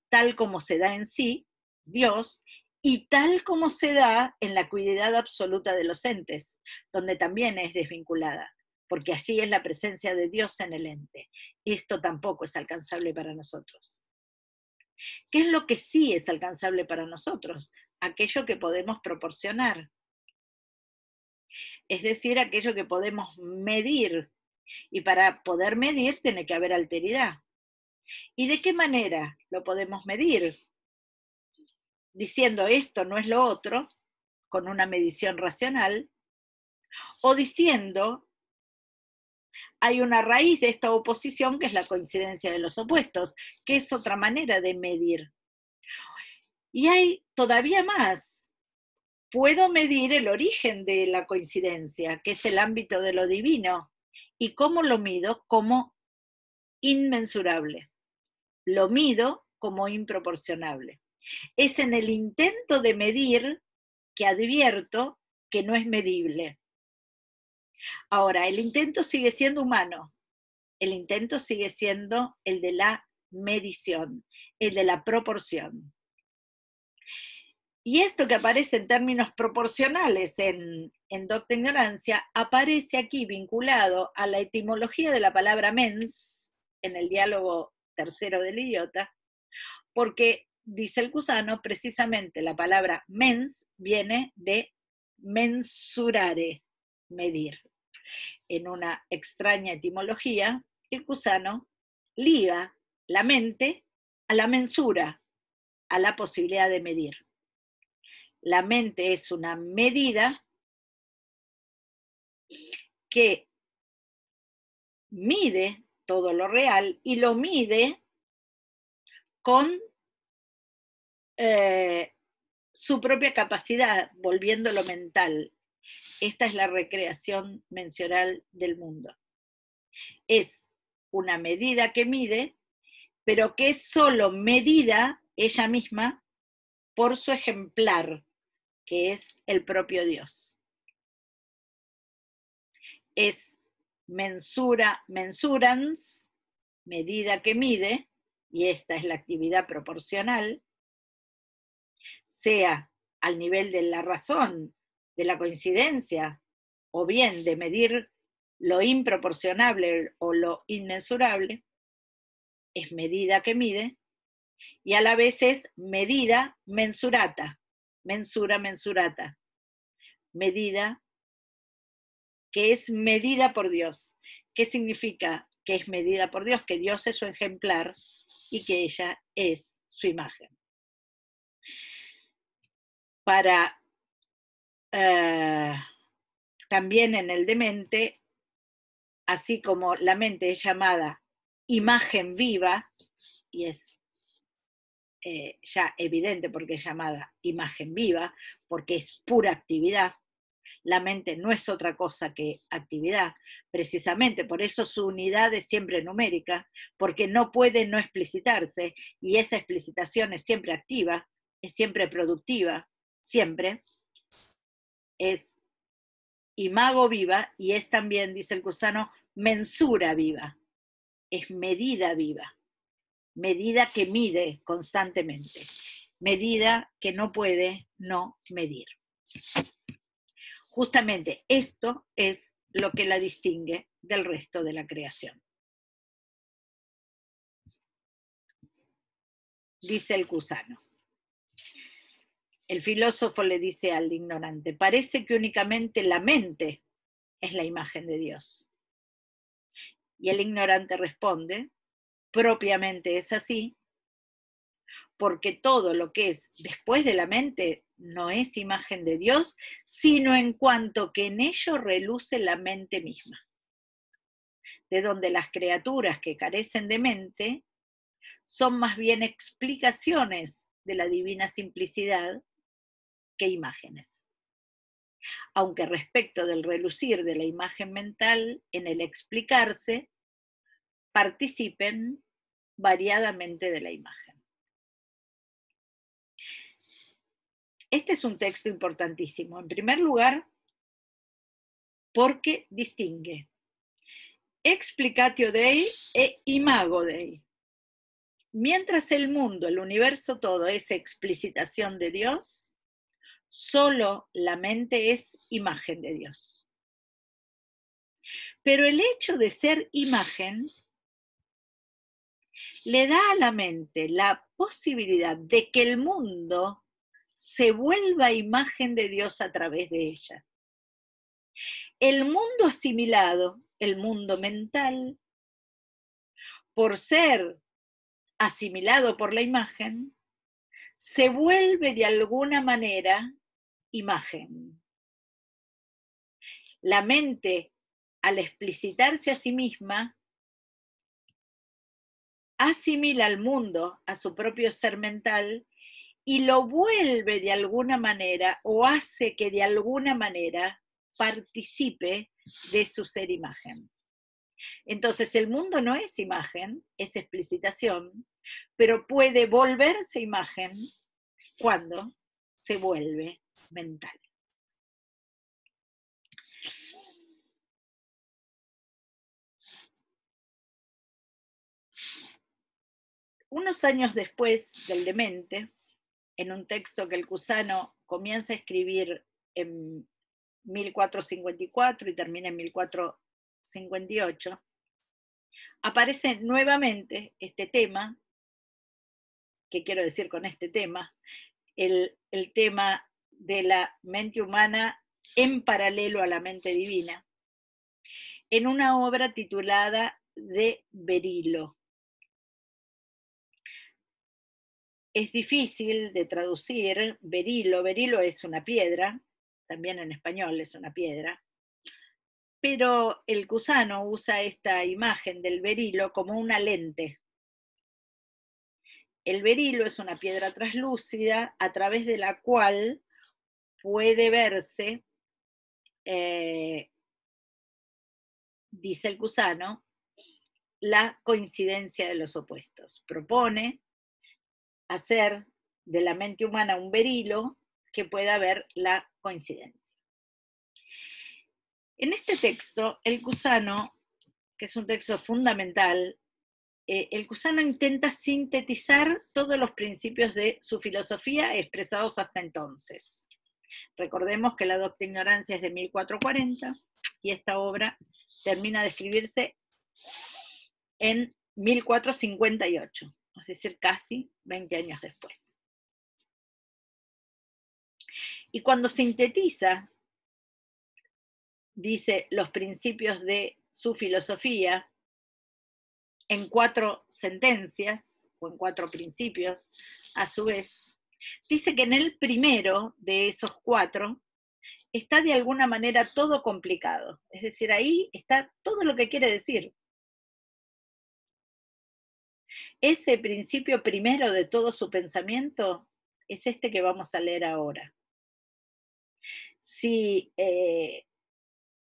tal como se da en sí, Dios, y tal como se da en la acuidad absoluta de los entes, donde también es desvinculada, porque allí es la presencia de Dios en el ente. Esto tampoco es alcanzable para nosotros. ¿Qué es lo que sí es alcanzable para nosotros? Aquello que podemos proporcionar. Es decir, aquello que podemos medir. Y para poder medir tiene que haber alteridad. ¿Y de qué manera lo podemos medir? Diciendo esto no es lo otro, con una medición racional, o diciendo Hay una raíz de esta oposición que es la coincidencia de los opuestos, que es otra manera de medir. Y hay todavía más. Puedo medir el origen de la coincidencia, que es el ámbito de lo divino. ¿Y cómo lo mido? Como inmensurable. Lo mido como improporcionable. Es en el intento de medir que advierto que no es medible. Ahora, el intento sigue siendo humano. El intento sigue siendo el de la medición, el de la proporción. Y esto que aparece en términos proporcionales en Docta Ignorancia, aparece aquí vinculado a la etimología de la palabra mens, en el diálogo tercero del idiota, porque, dice el Cusano, precisamente la palabra mens viene de mensurare, medir. En una extraña etimología, el Cusano liga la mente a la mensura, a la posibilidad de medir. La mente es una medida que mide todo lo real y lo mide con su propia capacidad, volviéndolo mental. Esta es la recreación mensural del mundo. Es una medida que mide, pero que es solo medida ella misma por su ejemplar, que es el propio Dios. Es mensurans, medida que mide, y esta es la actividad proporcional, sea al nivel de la razón, de la coincidencia, o bien de medir lo improporcionable o lo inmensurable, es medida que mide, y a la vez es medida mensurata, mensura mensurata, medida que es medida por Dios. ¿Qué significa que es medida por Dios? Que Dios es su ejemplar y que ella es su imagen. Para también en el demente, así como la mente es llamada imagen viva, y es ya evidente porque es llamada imagen viva, porque es pura actividad. La mente no es otra cosa que actividad, precisamente por eso su unidad es siempre numérica, porque no puede no explicitarse, y esa explicitación es siempre activa, es siempre productiva, siempre. Es imago viva y es también, dice el Cusano, mensura viva, es medida viva, medida que mide constantemente, medida que no puede no medir. Justamente esto es lo que la distingue del resto de la creación. Dice el Cusano. El filósofo le dice al ignorante, parece que únicamente la mente es la imagen de Dios. Y el ignorante responde, propiamente es así, porque todo lo que es después de la mente no es imagen de Dios, sino en cuanto que en ello reluce la mente misma. De donde las criaturas que carecen de mente son más bien explicaciones de la divina simplicidad que imágenes. Aunque respecto del relucir de la imagen mental, en el explicarse, participen variadamente de la imagen. Este es un texto importantísimo. En primer lugar, porque distingue explicatio Dei e imago Dei. Mientras el mundo, el universo todo es explicitación de Dios, solo la mente es imagen de Dios. Pero el hecho de ser imagen le da a la mente la posibilidad de que el mundo se vuelva imagen de Dios a través de ella. El mundo asimilado, el mundo mental, por ser asimilado por la imagen, se vuelve de alguna manera imagen. La mente al explicitarse a sí misma, asimila al mundo, a su propio ser mental, y lo vuelve de alguna manera, o hace que de alguna manera participe de su ser imagen. Entonces el mundo no es imagen, es explicitación, pero puede volverse imagen cuando se vuelve mental. Unos años después del demente, en un texto que el Cusano comienza a escribir en 1454 y termina en 1458, aparece nuevamente este tema. ¿Qué quiero decir con este tema? El tema de la mente humana en paralelo a la mente divina, en una obra titulada De Berilo. Es difícil de traducir, berilo es una piedra, también en español es una piedra, pero el Cusano usa esta imagen del berilo como una lente. El berilo es una piedra translúcida a través de la cual puede verse, dice el Cusano, la coincidencia de los opuestos. Propone hacer de la mente humana un berilo que pueda ver la coincidencia. En este texto, el Cusano, que es un texto fundamental, el Cusano intenta sintetizar todos los principios de su filosofía expresados hasta entonces. Recordemos que La Docta Ignorancia es de 1440 y esta obra termina de escribirse en 1458, es decir, casi 20 años después. Y cuando sintetiza, dice, los principios de su filosofía en 4 sentencias, o en 4 principios, a su vez, dice que en el primero de esos 4 está de alguna manera todo complicado. Es decir, ahí está todo lo que quiere decir. Ese principio primero de todo su pensamiento es este que vamos a leer ahora. Si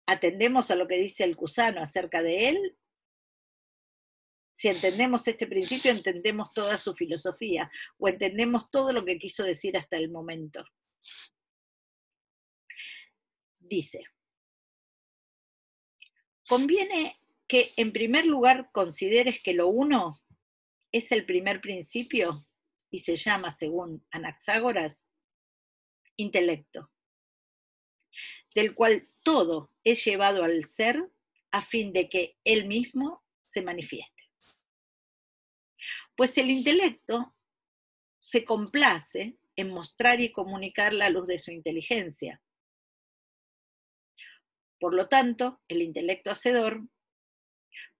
atendemos a lo que dice el Cusano acerca de él, si entendemos este principio, entendemos toda su filosofía, o entendemos todo lo que quiso decir hasta el momento. Dice, conviene que en primer lugar consideres que lo uno es el primer principio y se llama, según Anaxágoras, intelecto, del cual todo es llevado al ser a fin de que él mismo se manifieste. Pues el intelecto se complace en mostrar y comunicar la luz de su inteligencia. Por lo tanto, el intelecto hacedor,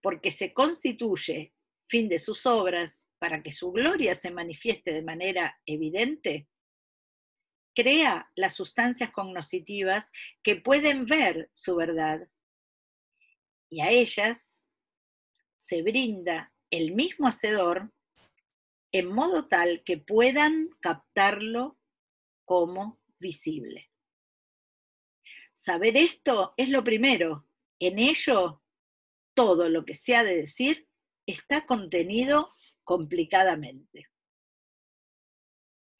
porque se constituye fin de sus obras para que su gloria se manifieste de manera evidente, crea las sustancias cognoscitivas que pueden ver su verdad, y a ellas se brinda el mismo hacedor en modo tal que puedan captarlo como visible. Saber esto es lo primero. En ello, todo lo que se ha de decir está contenido complicadamente.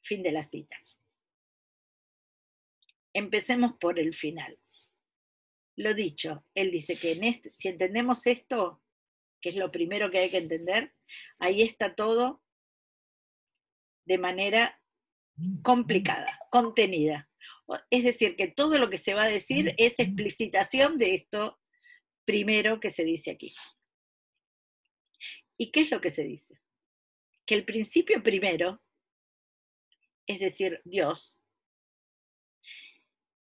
Fin de la cita. Empecemos por el final. Lo dicho, él dice que si entendemos esto, que es lo primero que hay que entender, ahí está todo de manera complicada, contenida. Es decir, que todo lo que se va a decir es explicitación de esto primero que se dice aquí. ¿Y qué es lo que se dice? Que el principio primero, es decir, Dios,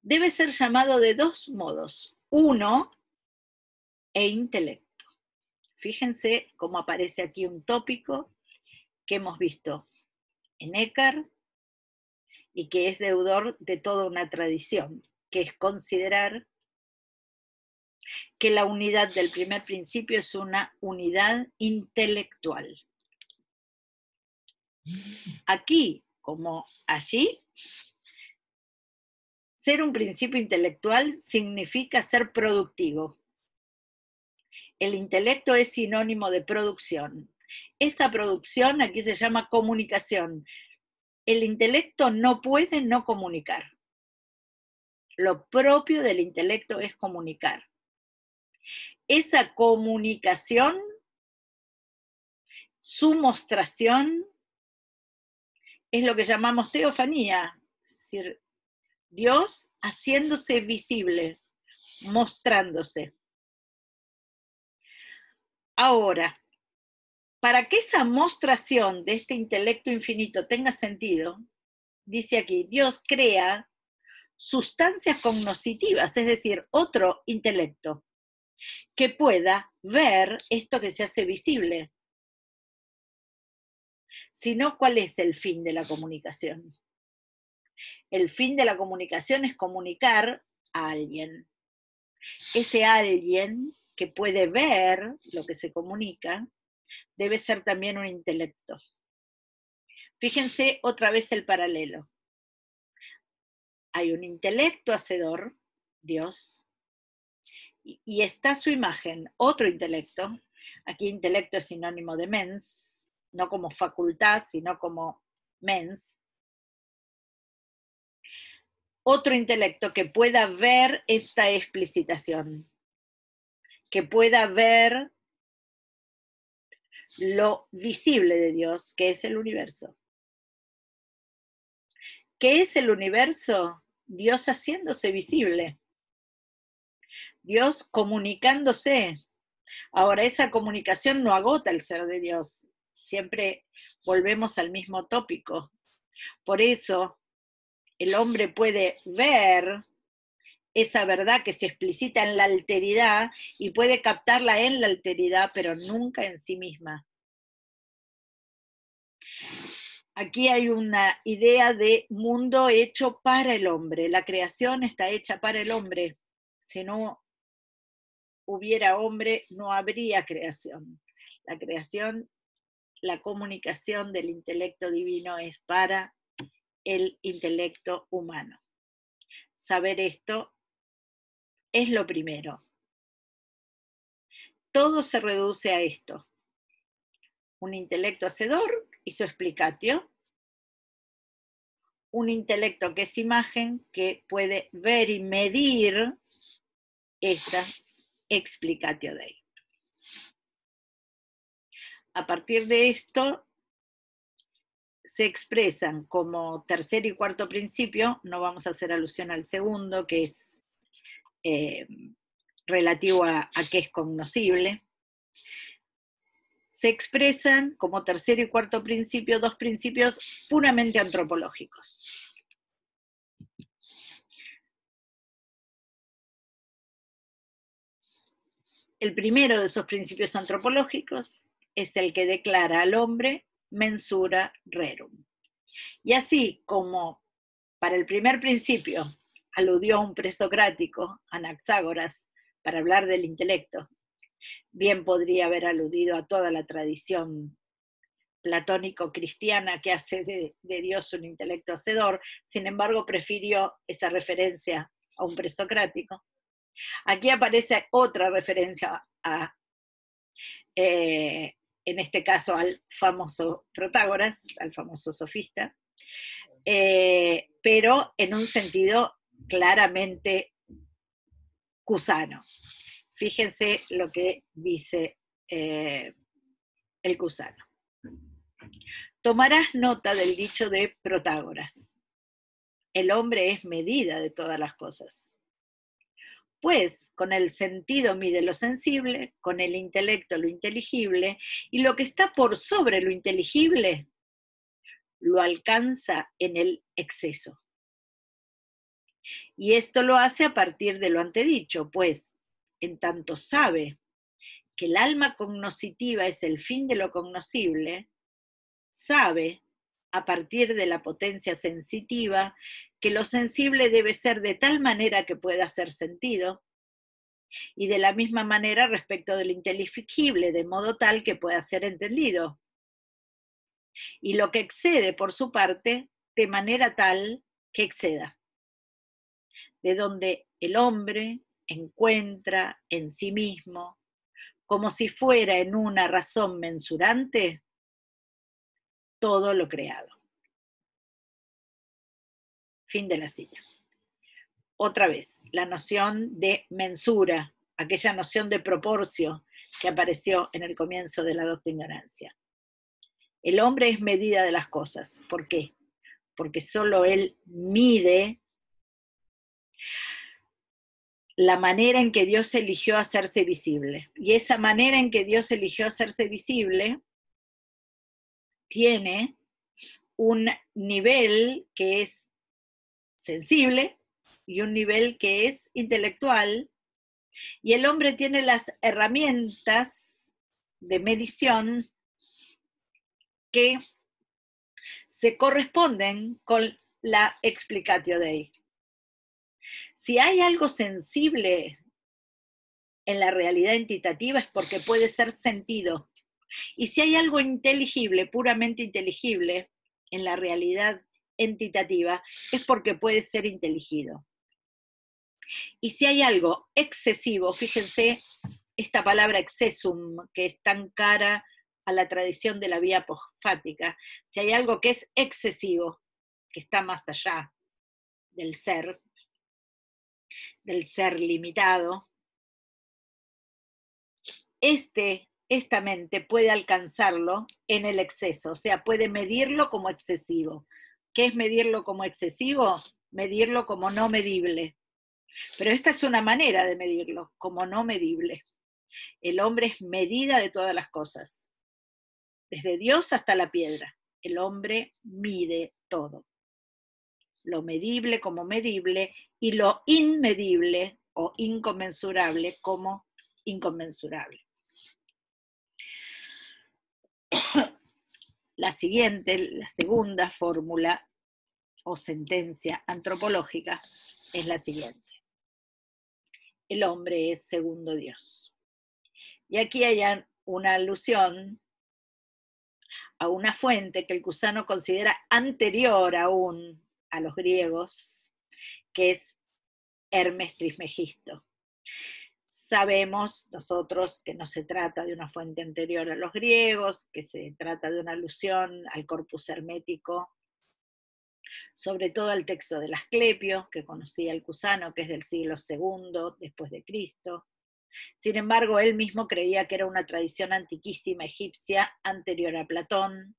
debe ser llamado de 2 modos, uno e intelecto. Fíjense cómo aparece aquí un tópico que hemos visto en Eckhart y que es deudor de toda una tradición, que es considerar que la unidad del primer principio es una unidad intelectual. Aquí, como allí, ser un principio intelectual significa ser productivo. El intelecto es sinónimo de producción. Esa producción aquí se llama comunicación. El intelecto no puede no comunicar. Lo propio del intelecto es comunicar. Esa comunicación, su mostración, es lo que llamamos teofanía, es decir, Dios haciéndose visible, mostrándose. Ahora, para que esa mostración de este intelecto infinito tenga sentido, dice aquí, Dios crea sustancias cognoscitivas, es decir, otro intelecto, que pueda ver esto que se hace visible. Si no, ¿cuál es el fin de la comunicación? El fin de la comunicación es comunicar a alguien. Ese alguien que puede ver lo que se comunica debe ser también un intelecto. Fíjense otra vez el paralelo. Hay un intelecto hacedor, Dios, y está su imagen, otro intelecto. Aquí intelecto es sinónimo de mens, no como facultad, sino como mens. Otro intelecto que pueda ver esta explicitación, que pueda ver lo visible de Dios, que es el universo. ¿Qué es el universo? Dios haciéndose visible. Dios comunicándose. Ahora, esa comunicación no agota el ser de Dios. Siempre volvemos al mismo tópico. Por eso, el hombre puede ver esa verdad que se explicita en la alteridad y puede captarla en la alteridad, pero nunca en sí misma. Aquí hay una idea de mundo hecho para el hombre. La creación está hecha para el hombre. Si no hubiera hombre, no habría creación. La creación, la comunicación del intelecto divino es para el intelecto humano. Saber esto es lo primero. Todo se reduce a esto. Un intelecto hacedor y su explicatio. Un intelecto que es imagen, que puede ver y medir esta explicatio Dei. A partir de esto, se expresan como tercer y cuarto principio, no vamos a hacer alusión al segundo, que es relativo a qué es cognoscible. Se expresan como tercer y cuarto principio dos principios puramente antropológicos. El primero de esos principios antropológicos es el que declara al hombre mensura rerum. Y así como para el primer principio aludió a un presocrático, Anaxágoras, para hablar del intelecto, bien podría haber aludido a toda la tradición platónico-cristiana que hace de Dios un intelecto hacedor, sin embargo prefirió esa referencia a un presocrático. Aquí aparece otra referencia a, en este caso, al famoso Protágoras, al famoso sofista, pero en un sentido claramente cusano. Fíjense lo que dice el cusano. Tomarás nota del dicho de Protágoras. El hombre es medida de todas las cosas. Pues con el sentido mide lo sensible, con el intelecto lo inteligible, y lo que está por sobre lo inteligible lo alcanza en el exceso. Y esto lo hace a partir de lo antedicho, pues en tanto sabe que el alma cognoscitiva es el fin de lo cognoscible, sabe, a partir de la potencia sensitiva, que lo sensible debe ser de tal manera que pueda hacer sentido, y de la misma manera respecto de lo inteligible, de modo tal que pueda ser entendido. Y lo que excede, por su parte, de manera tal que exceda. De donde el hombre encuentra en sí mismo, como si fuera en una razón mensurante, todo lo creado. Fin de la cita. Otra vez, la noción de mensura, aquella noción de proporcio que apareció en el comienzo de la doctrina ignorancia. El hombre es medida de las cosas. ¿Por qué? Porque solo él mide la manera en que Dios eligió hacerse visible. Y esa manera en que Dios eligió hacerse visible tiene un nivel que es sensible y un nivel que es intelectual, y el hombre tiene las herramientas de medición que se corresponden con la explicatio Dei. Si hay algo sensible en la realidad entitativa es porque puede ser sentido. Y si hay algo inteligible, puramente inteligible, en la realidad entitativa, es porque puede ser inteligido. Y si hay algo excesivo, fíjense esta palabra excessum, que es tan cara a la tradición de la vía apofática, si hay algo que es excesivo, que está más allá del ser limitado, esta mente puede alcanzarlo en el exceso, o sea, puede medirlo como excesivo. ¿Qué es medirlo como excesivo? Medirlo como no medible. Pero esta es una manera de medirlo, como no medible. El hombre es medida de todas las cosas. Desde Dios hasta la piedra. El hombre mide todo. Lo medible como medible y lo inmedible o inconmensurable como inconmensurable. La siguiente, la segunda fórmula o sentencia antropológica es la siguiente. El hombre es segundo Dios. Y aquí hay una alusión a una fuente que el Cusano considera anterior aún a los griegos, que es Hermes Trismegisto. Sabemos nosotros que no se trata de una fuente anterior a los griegos, que se trata de una alusión al corpus hermético, sobre todo al texto del Asclepio, que conocía el Cusano, que es del siglo II después de Cristo. Sin embargo, él mismo creía que era una tradición antiquísima egipcia anterior a Platón,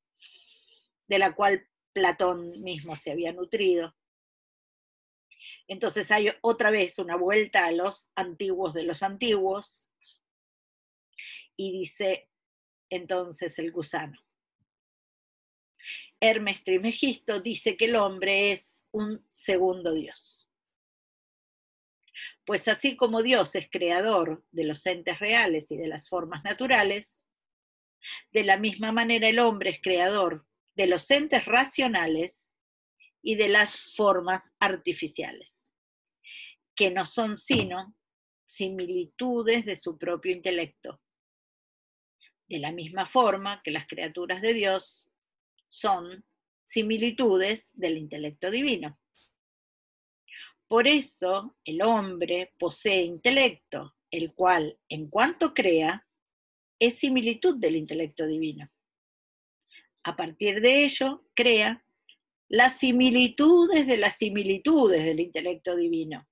de la cual Platón mismo se había nutrido. Entonces hay otra vez una vuelta a los antiguos de los antiguos, y dice entonces el Cusano. Hermes Trismegisto dice que el hombre es un segundo Dios. Pues así como Dios es creador de los entes reales y de las formas naturales, de la misma manera el hombre es creador de los entes racionales y de las formas artificiales, que no son sino similitudes de su propio intelecto. De la misma forma que las criaturas de Dios son similitudes del intelecto divino. Por eso el hombre posee intelecto, el cual, en cuanto crea, es similitud del intelecto divino. A partir de ello, crea las similitudes del intelecto divino,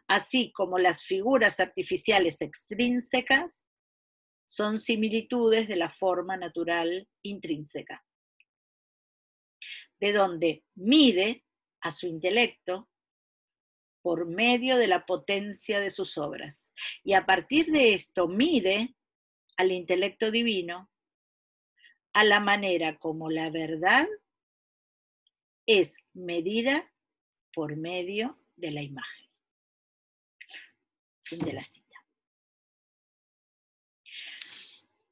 así como las figuras artificiales extrínsecas son similitudes de la forma natural intrínseca, de donde mide a su intelecto por medio de la potencia de sus obras. Y a partir de esto mide al intelecto divino a la manera como la verdad es medida por medio de la imagen. Fin de la cita.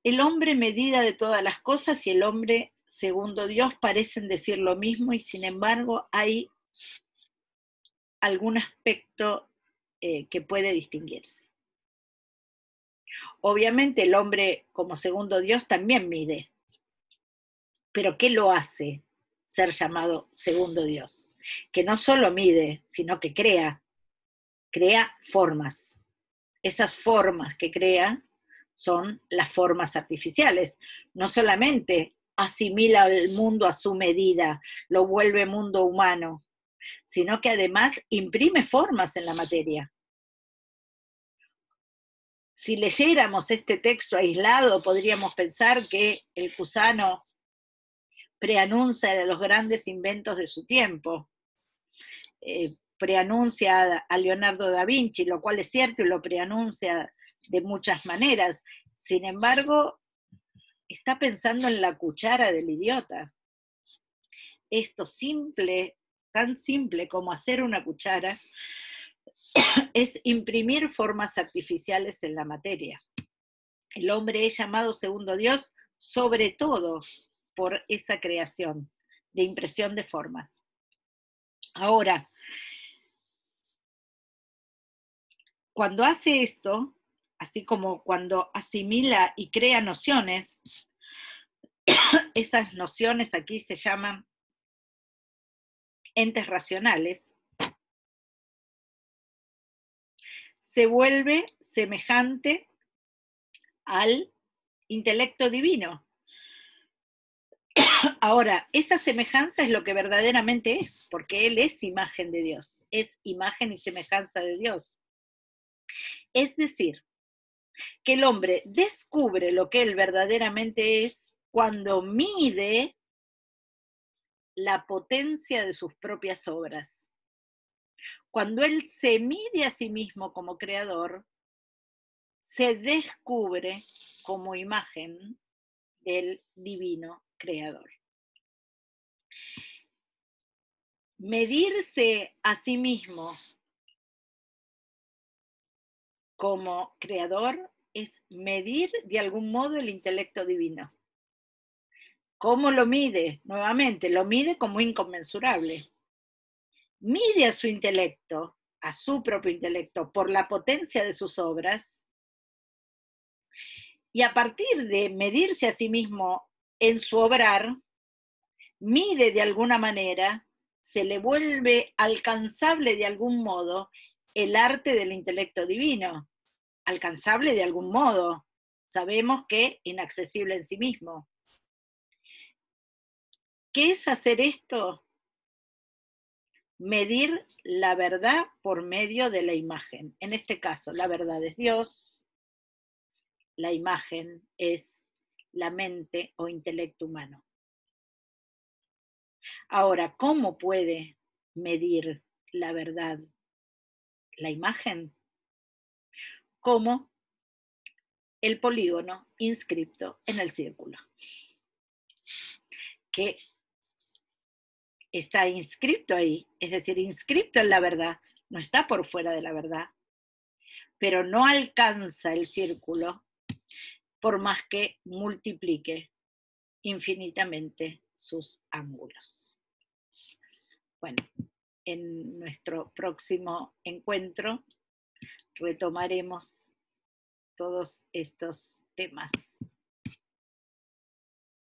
El hombre medida de todas las cosas y el hombre segundo Dios parecen decir lo mismo, y sin embargo hay algún aspecto que puede distinguirse. Obviamente el hombre como segundo Dios también mide, pero ¿qué lo hace ser llamado segundo Dios? Que no solo mide, sino que crea formas. Esas formas que crea son las formas artificiales. No solamente asimila el mundo a su medida, lo vuelve mundo humano, sino que además imprime formas en la materia. Si leyéramos este texto aislado, podríamos pensar que el Cusano preanuncia los grandes inventos de su tiempo, preanuncia a Leonardo da Vinci, lo cual es cierto y lo preanuncia de muchas maneras. Sin embargo, está pensando en la cuchara del idiota. Esto simple, tan simple como hacer una cuchara, es imprimir formas artificiales en la materia. El hombre es llamado segundo Dios, sobre todo por esa creación de impresión de formas. Ahora, cuando hace esto, así como cuando asimila y crea nociones, esas nociones aquí se llaman entes racionales, se vuelve semejante al intelecto divino. Ahora, esa semejanza es lo que verdaderamente es, porque Él es imagen de Dios, es imagen y semejanza de Dios. Es decir, que el hombre descubre lo que Él verdaderamente es cuando mide la potencia de sus propias obras. Cuando Él se mide a sí mismo como creador, se descubre como imagen del divino creador. Medirse a sí mismo como creador es medir de algún modo el intelecto divino. ¿Cómo lo mide? Nuevamente, lo mide como inconmensurable. Mide a su intelecto, a su propio intelecto, por la potencia de sus obras, y a partir de medirse a sí mismo en su obrar, mide de alguna manera, se le vuelve alcanzable de algún modo el arte del intelecto divino, alcanzable de algún modo, sabemos que inaccesible en sí mismo. ¿Qué es hacer esto? Medir la verdad por medio de la imagen. En este caso, la verdad es Dios, la imagen es la mente o intelecto humano. Ahora, ¿cómo puede medir la verdad la imagen? Como el polígono inscripto en el círculo, que está inscripto ahí, es decir, inscripto en la verdad, no está por fuera de la verdad, pero no alcanza el círculo por más que multiplique infinitamente sus ángulos. Bueno, en nuestro próximo encuentro retomaremos todos estos temas.